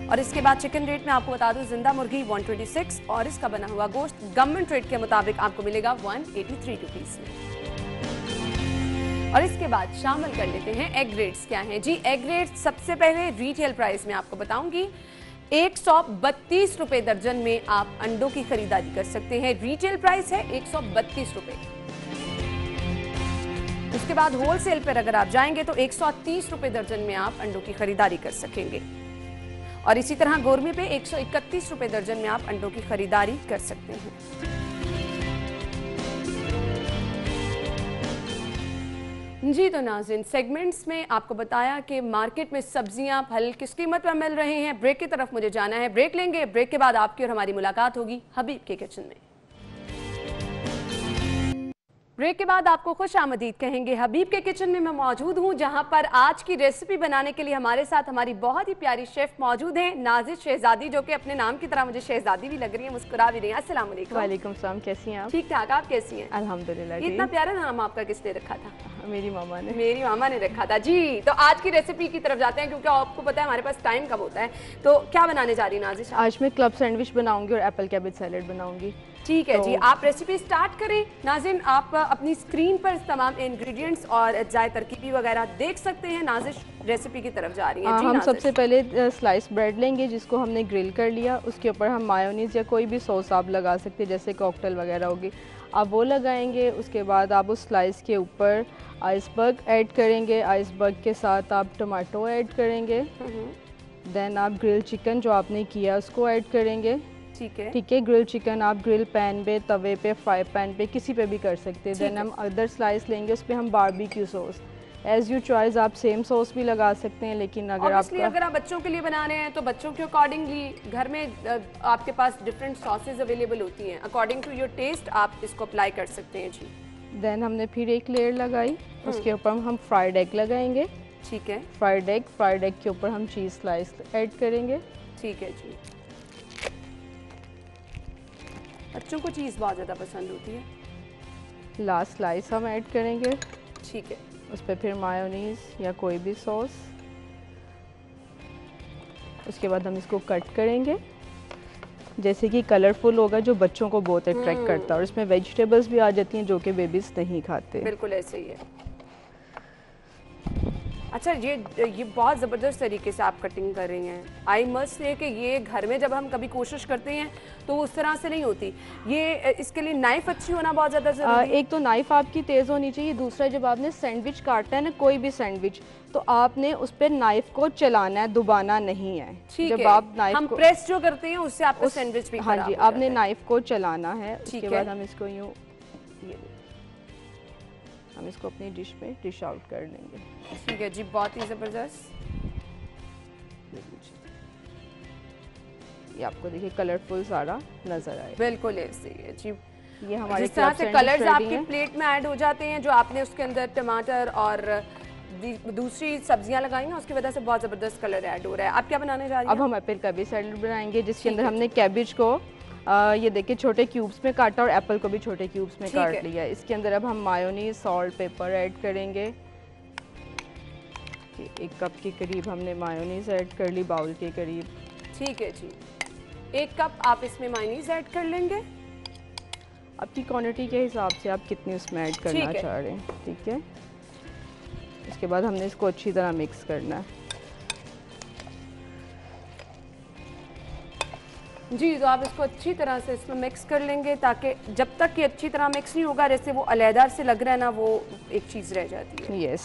और इसके बाद चिकन रेट में आपको बता दूं जिंदा मुर्गी 126 और इसका बना हुआ गोश्त गवर्नमेंट रेट के मुताबिक आपको मिलेगा 183 रुपीज़ में। और इसके बाद शामिल कर लेते हैं एग रेट्स क्या हैं जी। एग रेट सबसे पहले रिटेल प्राइस में आपको बताऊंगी 132 रुपये दर्जन में आप अंडों की खरीदारी कर सकते हैं। रिटेल प्राइस है 132 रुपये। उसके बाद होलसेल पर अगर आप जाएंगे तो 130 रुपये दर्जन में आप अंडों की खरीदारी कर सकेंगे। और इसी तरह गोरमे पे 131 रुपये दर्जन में आप अंडों की खरीदारी कर सकते हैं। जी तो नाज़रीन, सेगमेंट्स में आपको बताया कि मार्केट में सब्जियां फल किस कीमत पर मिल रहे हैं। ब्रेक की तरफ मुझे जाना है, ब्रेक लेंगे। ब्रेक के बाद आपकी और हमारी मुलाकात होगी हबीब के किचन में। ब्रेक के बाद आपको खुश आमदीद कहेंगे। हबीब के किचन में मैं मौजूद हूं, जहां पर आज की रेसिपी बनाने के लिए हमारे साथ हमारी बहुत ही प्यारी शेफ मौजूद हैं, नाजिश शहजादी, जो कि अपने नाम की तरह मुझे शहजादी भी लग रही है, मुस्कुरा भी रही है। अस्सलाम वालेकुम। वालेकुम सलाम, कैसी हैं आप? ठीक ठाक, आप कैसी हैं? अल्हम्दुलिल्लाह। इतना प्यारा नाम आपका किसने रखा था? मेरी मामा ने। मेरी मामा ने रखा था जी। तो आज की रेसिपी की तरफ जाते हैं, क्योंकि आपको पता है हमारे पास टाइम कम होता है। तो क्या बनाने जा रही है नाजिश? आज मैं क्लब सैंडविच बनाऊंगी और एप्पल कैबेज सैलेड बनाऊंगी। ठीक है जी, आप रेसिपी स्टार्ट करें। नाज़रीन, आप अपनी स्क्रीन पर तमाम इंग्रेडिएंट्स और अज्जाए तरकीबी वगैरह देख सकते हैं। नाजिश रेसिपी की तरफ जा रही है। हम सबसे पहले स्लाइस ब्रेड लेंगे जिसको हमने ग्रिल कर लिया। उसके ऊपर हम मायोनीज या कोई भी सॉस आप लगा सकते हैं, जैसे कॉकटेल वगैरह होगी, आप वो लगाएंगे। उसके बाद आप उस स्लाइस के ऊपर आइसबर्ग ऐड करेंगे। आइसबर्ग के साथ आप टमाटो ऐड करेंगे। देन आप ग्रिल चिकन जो आपने किया उसको ऐड करेंगे। ठीक है, ठीक है। ग्रिल चिकन आप ग्रिल पैन पे, तवे पे, फ्राई पैन पे, किसी पे भी कर सकते हैं। देन हम अदर स्लाइस लेंगे, उस पर हम barbecue sauce as you choice, आप सेम सॉस भी लगा सकते हैं, लेकिन अगर आप बच्चों के लिए बना रहे हैं तो बच्चों के अकॉर्डिंगली घर में आपके पास डिफरेंट सॉसेज अवेलेबल होती हैं, अकॉर्डिंग टू योर टेस्ट आप इसको अप्लाई कर सकते हैं जी। देन हमने फिर एक लेयर लगाई, उसके ऊपर हम फ्राइड एग लगाएंगे। ठीक है, फ्राइड एग के ऊपर हम चीज़ स्लाइस ऐड करेंगे। ठीक है जी। बच्चों को चीज़ बहुत ज़्यादा पसंद होती है। लास्ट स्लाइस हम ऐड करेंगे। ठीक है, उस पर फिर मायोनीज या कोई भी सॉस। उसके बाद हम इसको कट करेंगे जैसे कि कलरफुल होगा, जो बच्चों को बहुत अट्रैक्ट करता है। और इसमें वेजिटेबल्स भी आ जाती हैं जो कि बेबीज नहीं खाते। बिल्कुल ऐसे ही है। اچھا یہ بہت زبردست طریقے سے آپ کٹنگ کر رہی ہیں. آئی مسٹ سے کہ یہ گھر میں جب ہم کبھی کوشش کرتے ہیں تو اس طرح سے نہیں ہوتی. یہ اس کے لیے نائف اچھی ہونا بہت زیادہ ضروری ہے. ایک تو نائف آپ کی تیز ہونی چاہیے, دوسرا جب آپ نے سینڈوچ کاٹنا ہے نا, کوئی بھی سینڈوچ, تو آپ نے اس پہ نائف کو چلانا ہے, دبانا نہیں ہے. جب آپ نائف ہم پریس جو کرتے ہیں اس سے آپ کا سینڈوچ بھی ہاں جی, آپ نے نائف کو چلانا ہے. اس کے بعد ہم اس کو یوں ہم اس کو اپنی ڈش میں ڈش آؤٹ کر لیں گے. ٹھیک ہے جی, بہت ہی زبردست. یہ آپ کو دیکھیے کلرفل سارا نظر آئے. بالکل ایسے ہی ہے جی. یہ ہمارے جس طرح سے کلرز آپ کی پلیٹ میں ایڈ ہو جاتے ہیں, جو آپ نے اس کے اندر ٹماٹر اور دوسری سبزیاں لگائی ہیں اس کی وجہ سے بہت زبردست کلر ایڈ ہو رہا ہے. آپ کیا بنانے جا رہی ہیں؟ اب ہم ایپل کا بھی سیلڈ بنائیں گے, جس کے اندر ہم نے کیبج کو یہ دیکھیں چھوٹے کیوبس میں کاٹا اور ایپل کو بھی چھوٹے کیوبس میں کاٹ لیا. اس کے اندر اب ہم مایونیز, سالٹ, پیپر ایڈ کریں گے. 1 کپ کے قریب ہم نے مایونیز ایڈ کر لی, باؤل کے قریب. ٹھیک ہے جی, 1 کپ آپ اس میں مایونیز ایڈ کر لیں گے. آپ کی کوانٹٹی کے حساب سے آپ کتنی اس میں ایڈ کرنا چاہ رہے ہیں. ٹھیک ہے, اس کے بعد ہم نے اس کو اچھی طرح مکس کرنا ہے. جی, تو آپ اس کو اچھی طرح سے اس میں مکس کر لیں گے, تاکہ جب تک یہ اچھی طرح مکس نہیں ہوگا جیسے وہ علیحدہ سے لگ رہا ہے نا, وہ ایک چیز رہ جاتی ہے. یس,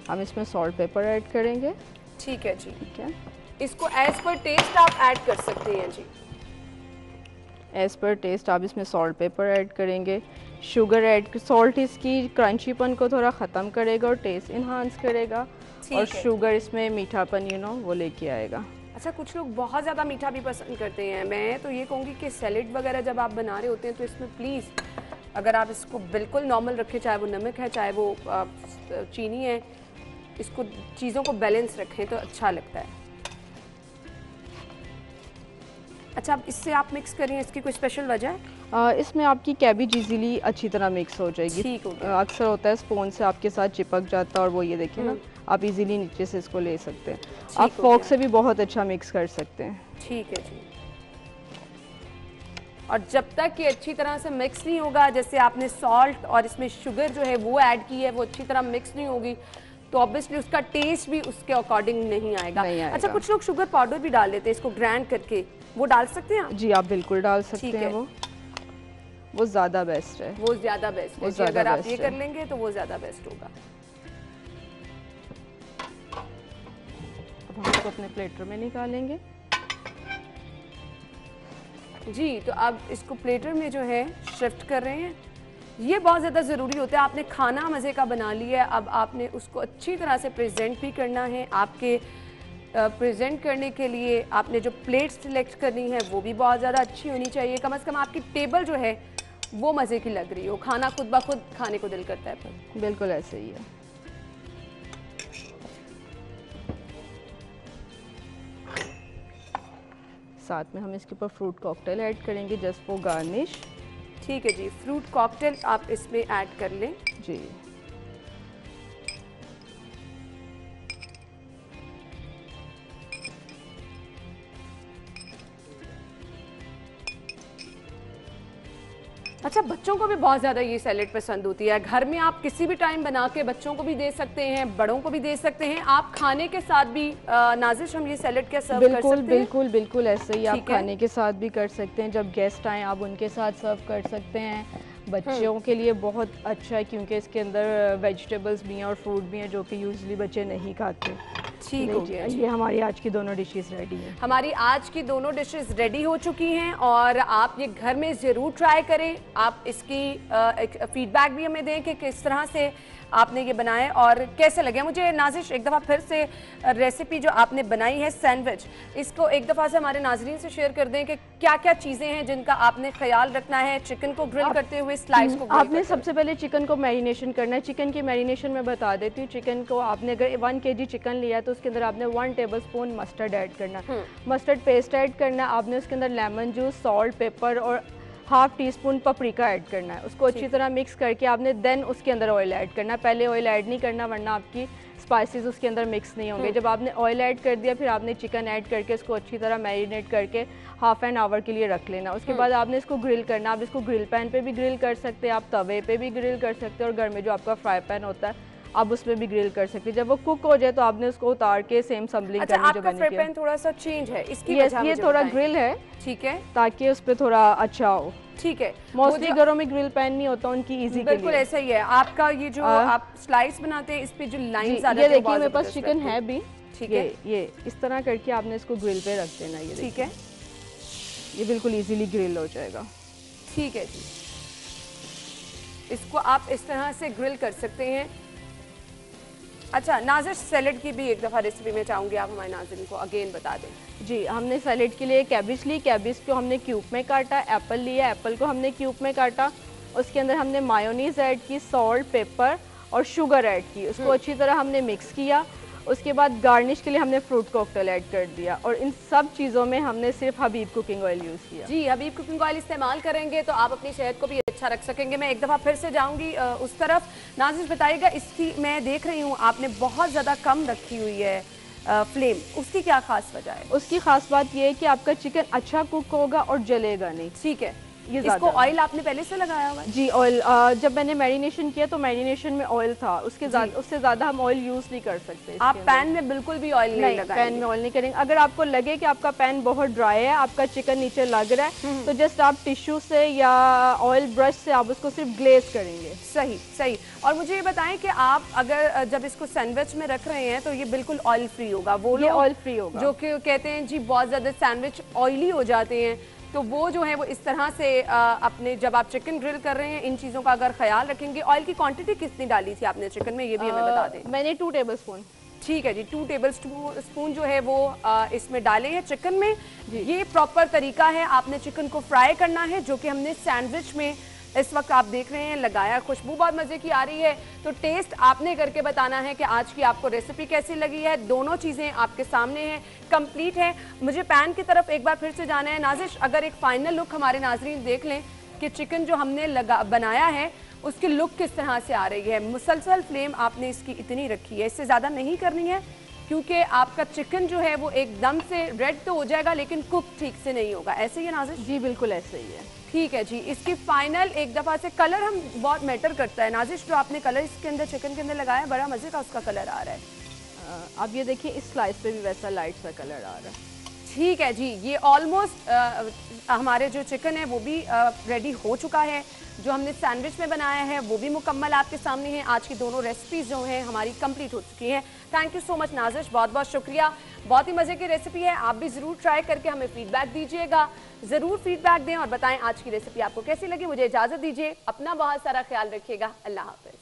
ہم اس میں سالٹ پیپر ایڈ کریں گے. ٹھیک ہے جی. ٹھیک ہے, اس کو ایز پر ٹیسٹ آپ ایڈ کر سکتے ہیں جی. ایز پر ٹیسٹ آپ اس میں سالٹ پیپر ایڈ کریں گے. شوگر ایڈ, سالٹ اس کی کرنچی پن کو تھوڑا ختم کرے گا اور ٹیسٹ انہانس کرے گا, اور شوگر اس میں میٹھا پن وہ لے کے آئے گا. اچھا, کچھ لوگ بہت زیادہ میٹھا بھی پسند کرتے ہیں. میں تو یہ کہوں گی کہ سیلڈ وغیرہ جب آپ بنا رہے ہوتے ہیں تو اس میں پلیز اگر آپ اس کو بالکل نارمل رکھیں, چاہے وہ نمک ہے چاہے وہ چینی ہے, اس کو چیزوں کو بیلنس رکھیں تو اچھا لگتا ہے. اچھا, اب اس سے آپ مکس کریں, اس کی کوئی اسپیشل وجہ ہے؟ اس میں آپ کی کیبج ایزیلی اچھی طرح مکس ہو جائے گی. ٹھیک ہو گیا. اکثر ہوتا ہے اسپون سے آپ کے ساتھ چپک جاتا ہے, اور وہ یہ دیکھیں نا, آپ ایزیلی نیچے سے اس کو لے سکتے ہیں. آپ فورک سے بھی بہت اچھا مکس کر سکتے ہیں. ٹھیک ہے جی. اور جب تک یہ اچھی طرح سے مکس نہیں ہوگا, جیسے آپ نے سالٹ اور اس میں شوگر جو ہے وہ ایڈ کی ہے, وہ اچھی طرح مکس نہیں ہوگی تو آبویسلی اس کا ٹیسٹ بھی اس کے اکارڈنگ نہیں آئے گا. اچھا, کچھ لوگ شوگر پاؤڈر بھی ڈال دیتے ہیں اس کو گرائنڈ کر کے, وہ ڈال سکتے ہیں آپ؟ جی, آپ بالکل ڈال سکتے ہیں. وہ زیادہ بیسٹ ہے. وہ زیادہ بیسٹ ہے. اگر آپ یہ کر لیں گے تو وہ زیادہ بیسٹ ہوگا. اب ہم اس کو اپنے پلیٹر میں نکالیں گے. جی, تو اب اس کو پلیٹر میں جو ہے شفٹ کر رہے ہیں. یہ بہت زیادہ ضروری ہوتا ہے. آپ نے کھانا مزے کا بنا لیا ہے, اب آپ نے اس کو اچھی طرح سے پریزنٹ بھی کرنا ہے. آپ کے پریزنٹ کرنے کے لیے آپ نے جو پلیٹ سلیکٹ کرنی ہے وہ بھی بہت زیادہ اچھی ہونی چاہیے. کم از کم آپ کی ٹیبل جو ہے وہ مزے کی لگ رہی ہو, کھانا خود بخود کھانے کو دل کرتا ہے. بالکل ایسے ہی ہے. ساتھ میں ہم اس کے اوپر فروٹ کاکٹیل ایڈ کریں گے جسٹ فور گارنش. ٹھیک ہے جی, فروٹ کاکٹیل آپ اس میں ایڈ کر لیں. جی, اچھا, بچوں کو بھی بہت زیادہ یہ سیلڈ پسند ہوتی ہے. گھر میں آپ کسی بھی ٹائم بنا کے بچوں کو بھی دے سکتے ہیں, بڑوں کو بھی دے سکتے ہیں. آپ کھانے کے ساتھ بھی نازش ہم یہ سیلڈ کیا سرو کر سکتے ہیں؟ بالکل بالکل ایسے ہی آپ کھانے کے ساتھ بھی کر سکتے ہیں. جب گیسٹ آئیں آپ ان کے ساتھ سرو کر سکتے ہیں. بچوں کے لیے بہت اچھا ہے کیونکہ اس کے اندر ویجیٹیبلز بھی ہیں اور فروٹ بھی ہیں جو کہ یوزلی بچے نہیں کھاتے. ٹھیک ہو گیا. یہ ہماری آج کی دونوں ڈشز ریڈی ہیں. ہماری آج کی دونوں ڈشز ریڈی ہو چکی ہیں اور آپ یہ گھر میں ضرور ٹرائی کریں. آپ اس کی فیڈ بیک بھی ہمیں دیں کہ کس طرح سے آپ نے یہ بنائے اور کیسے لگے. مجھے نازش ایک دفعہ پھر سے ریسیپی جو آپ نے بنائی ہے سینڈوچ, اس کو ایک دفعہ سے ہمارے ناظرین سے شیئر کر دیں کہ کیا کیا چیزیں ہیں جن کا آپ نے خیال رکھنا ہے چکن کو گرل کرتے ہوئے, سلائس کو. آپ نے سب سے پہلے چکن کو میرینیشن کرنا ہے. چکن کی میرینیشن میں بتا دیتی ہوں. چکن کو آپ نے اگر 1 kg چکن لیا ہے تو اس کے اندر آپ نے 1 ٹیبل اسپون مسٹرڈ ایڈ کرنا ہے. مسٹرڈ پیسٹ ایڈ کرنا ہے. آپ نے اس کے اندر لیمن جوس, سالٹ, پیپر اور 1/2 ٹی اسپون پپریکا ایڈ کرنا ہے. اس کو اچھی طرح مکس کر کے آپ نے دین اس کے اندر آئل ایڈ کرنا ہے. پہلے آئل ایڈ نہیں کرنا ورنہ آپ کی اسپائسیز اس کے اندر مکس نہیں ہوں گے. جب آپ نے آئل ایڈ کر دیا پھر آپ نے چکن ایڈ کر کے اس کو اچھی طرح میرینیٹ کر کے 1/2 آور کے لیے رکھ لینا. اس کے بعد آپ نے اس کو گرل کرنا. آپ اس کو گرل پین پہ بھی گرل کر سکتے ہیں, آپ توے پہ بھی گرل کر سکتے ہیں, اور گھر میں جو آپ کا فرائی پین ہوتا ہے आप उसमें भी ग्रिल कर सकते हैं। जब वो कुक हो जाए तो आपने उसको उतार के सेम सम्बलिंग अच्छा, करनी जो आपका मैंने फ्राई किया। पैन थोड़ा सा चेंज है, इसकी Yes, वजह ये मुझे थोड़ा बताएं। ग्रिल है ठीक है, ताकि उस पर थोड़ा अच्छा हो। ठीक है। मोस्टली घरों में ग्रिल पैन नहीं होता, उनकी इजी के बिल्कुल लिए। ऐसा ही है। आपका ये जो आप स्लाइस बनाते हैं, इस पे जो जी, लाइंस आ जाती ये हैं, देखिए मेरे पास चिकन है भी। ठीक ये है, ये इस तरह करके आपने इसको ग्रिल पे रख देना। ये ठीक है, ये बिल्कुल इजीली ग्रिल हो जाएगा। ठीक है जी। इसको आप इस तरह से ग्रिल कर सकते हैं। अच्छा नाज़िश, सैलेड की भी एक दफ़ा रेसिपी में चाहूँगी आप हमारे नाज़रीन को अगेन बता दें। जी, हमने सैलेड के लिए कैबिज ली, कैबिज को हमने क्यूब में काटा, एप्पल लिया, एप्पल को हमने क्यूब में काटा, उसके अंदर हमने मायोनीज़ ऐड की, सॉल्ट, पेपर और शुगर ऐड की, उसको अच्छी तरह हमने मिक्स किया। उसके बाद गार्निश के लिए हमने फ्रूट कॉकटेल ऐड कर दिया और इन सब चीज़ों में हमने सिर्फ हबीब कुकिंग ऑयल यूज़ किया। जी, हबीब कुकिंग ऑयल इस्तेमाल करेंगे तो आप अपनी सेहत को भी अच्छा रख सकेंगे। मैं एक दफ़ा फिर से जाऊंगी उस तरफ। नाज़िश बताइएगा, इसकी मैं देख रही हूँ आपने बहुत ज़्यादा कम रखी हुई है फ्लेम, उसकी क्या खास वजह है? उसकी खास बात ये है कि आपका चिकन अच्छा कुक होगा और जलेगा नहीं। ठीक है, ये इसको ऑयल आपने पहले से लगाया हुआ है? जी, ऑयल जब मैंने मैरिनेशन किया तो मैरिनेशन में ऑयल था, उससे ज़्यादा हम ऑयल यूज़ नहीं कर सकते। आप पैन में बिल्कुल भी ऑयल नहीं लगाएंगे? पैन में ऑयल नहीं करेंगे। अगर आपको लगे कि आपका पैन बहुत ड्राई है, आपका चिकन नीचे लग रहा है, तो जस्ट आप टिश्यू से या ऑयल ब्रश से आप उसको सिर्फ ग्लेज करेंगे। सही सही। और मुझे ये बताएं कि आप अगर जब इसको सैंडविच में रख रहे हैं तो ये बिल्कुल ऑयल फ्री होगा? वो ये ऑयल फ्री होगा। जो कि कहते हैं जी बहुत ज़्यादा सैंडविच ऑयली हो जाते हैं, तो वो जो है वो इस तरह से अपने जब आप चिकन ग्रिल कर रहे हैं इन चीज़ों का अगर ख्याल रखेंगे। ऑयल की क्वांटिटी कितनी डाली थी आपने चिकन में, ये भी हमें बता दें। मैंने 2 टेबलस्पून। ठीक है जी, 2 टेबलस्पून जो है वो इसमें डाले हैं चिकन में। ये प्रॉपर तरीका है, आपने चिकन को फ्राई करना है, जो कि हमने सैंडविच में इस वक्त आप देख रहे हैं लगाया। खुशबू बहुत मज़े की आ रही है, तो टेस्ट आपने करके बताना है कि आज की आपको रेसिपी कैसी लगी है। दोनों चीज़ें आपके सामने हैं, कंप्लीट है। मुझे पैन की तरफ एक बार फिर से जाना है। नाज़िश, अगर एक फाइनल लुक हमारे नाजरीन देख लें कि चिकन जो हमने बनाया है उसकी लुक किस तरह से आ रही है। मुसलसल फ्लेम आपने इसकी इतनी रखी है, इससे ज़्यादा नहीं करनी है, क्योंकि आपका चिकन जो है वो एकदम से रेड तो हो जाएगा लेकिन कुक ठीक से नहीं होगा। ऐसे ही है नाज़िश? जी बिल्कुल ऐसे ही है। ठीक है जी। इसकी फाइनल एक दफ़ा से कलर हम बहुत मैटर करता है। नाज़िश, जो आपने कलर इसके अंदर चिकन के अंदर लगाया, बड़ा मज़े का उसका कलर आ रहा है। आप ये देखिए, इस स्लाइस पे भी वैसा लाइट सा कलर आ रहा है। ठीक है जी, ये ऑलमोस्ट हमारे जो चिकन है वो भी रेडी हो चुका है। जो हमने सैंडविच में बनाया है वो भी मुकम्मल आपके सामने है। आज की दोनों रेसिपीज़ जो हैं हमारी कंप्लीट हो चुकी हैं। थैंक यू सो मच नाज़िश, बहुत बहुत शुक्रिया। बहुत ही मज़े की रेसिपी है, आप भी ज़रूर ट्राई करके हमें फीडबैक दीजिएगा। ज़रूर फीडबैक दें और बताएं आज की रेसिपी आपको कैसी लगी। मुझे इजाज़त दीजिए, अपना बहुत सारा ख्याल रखिएगा। अल्लाह हाफ़िज़।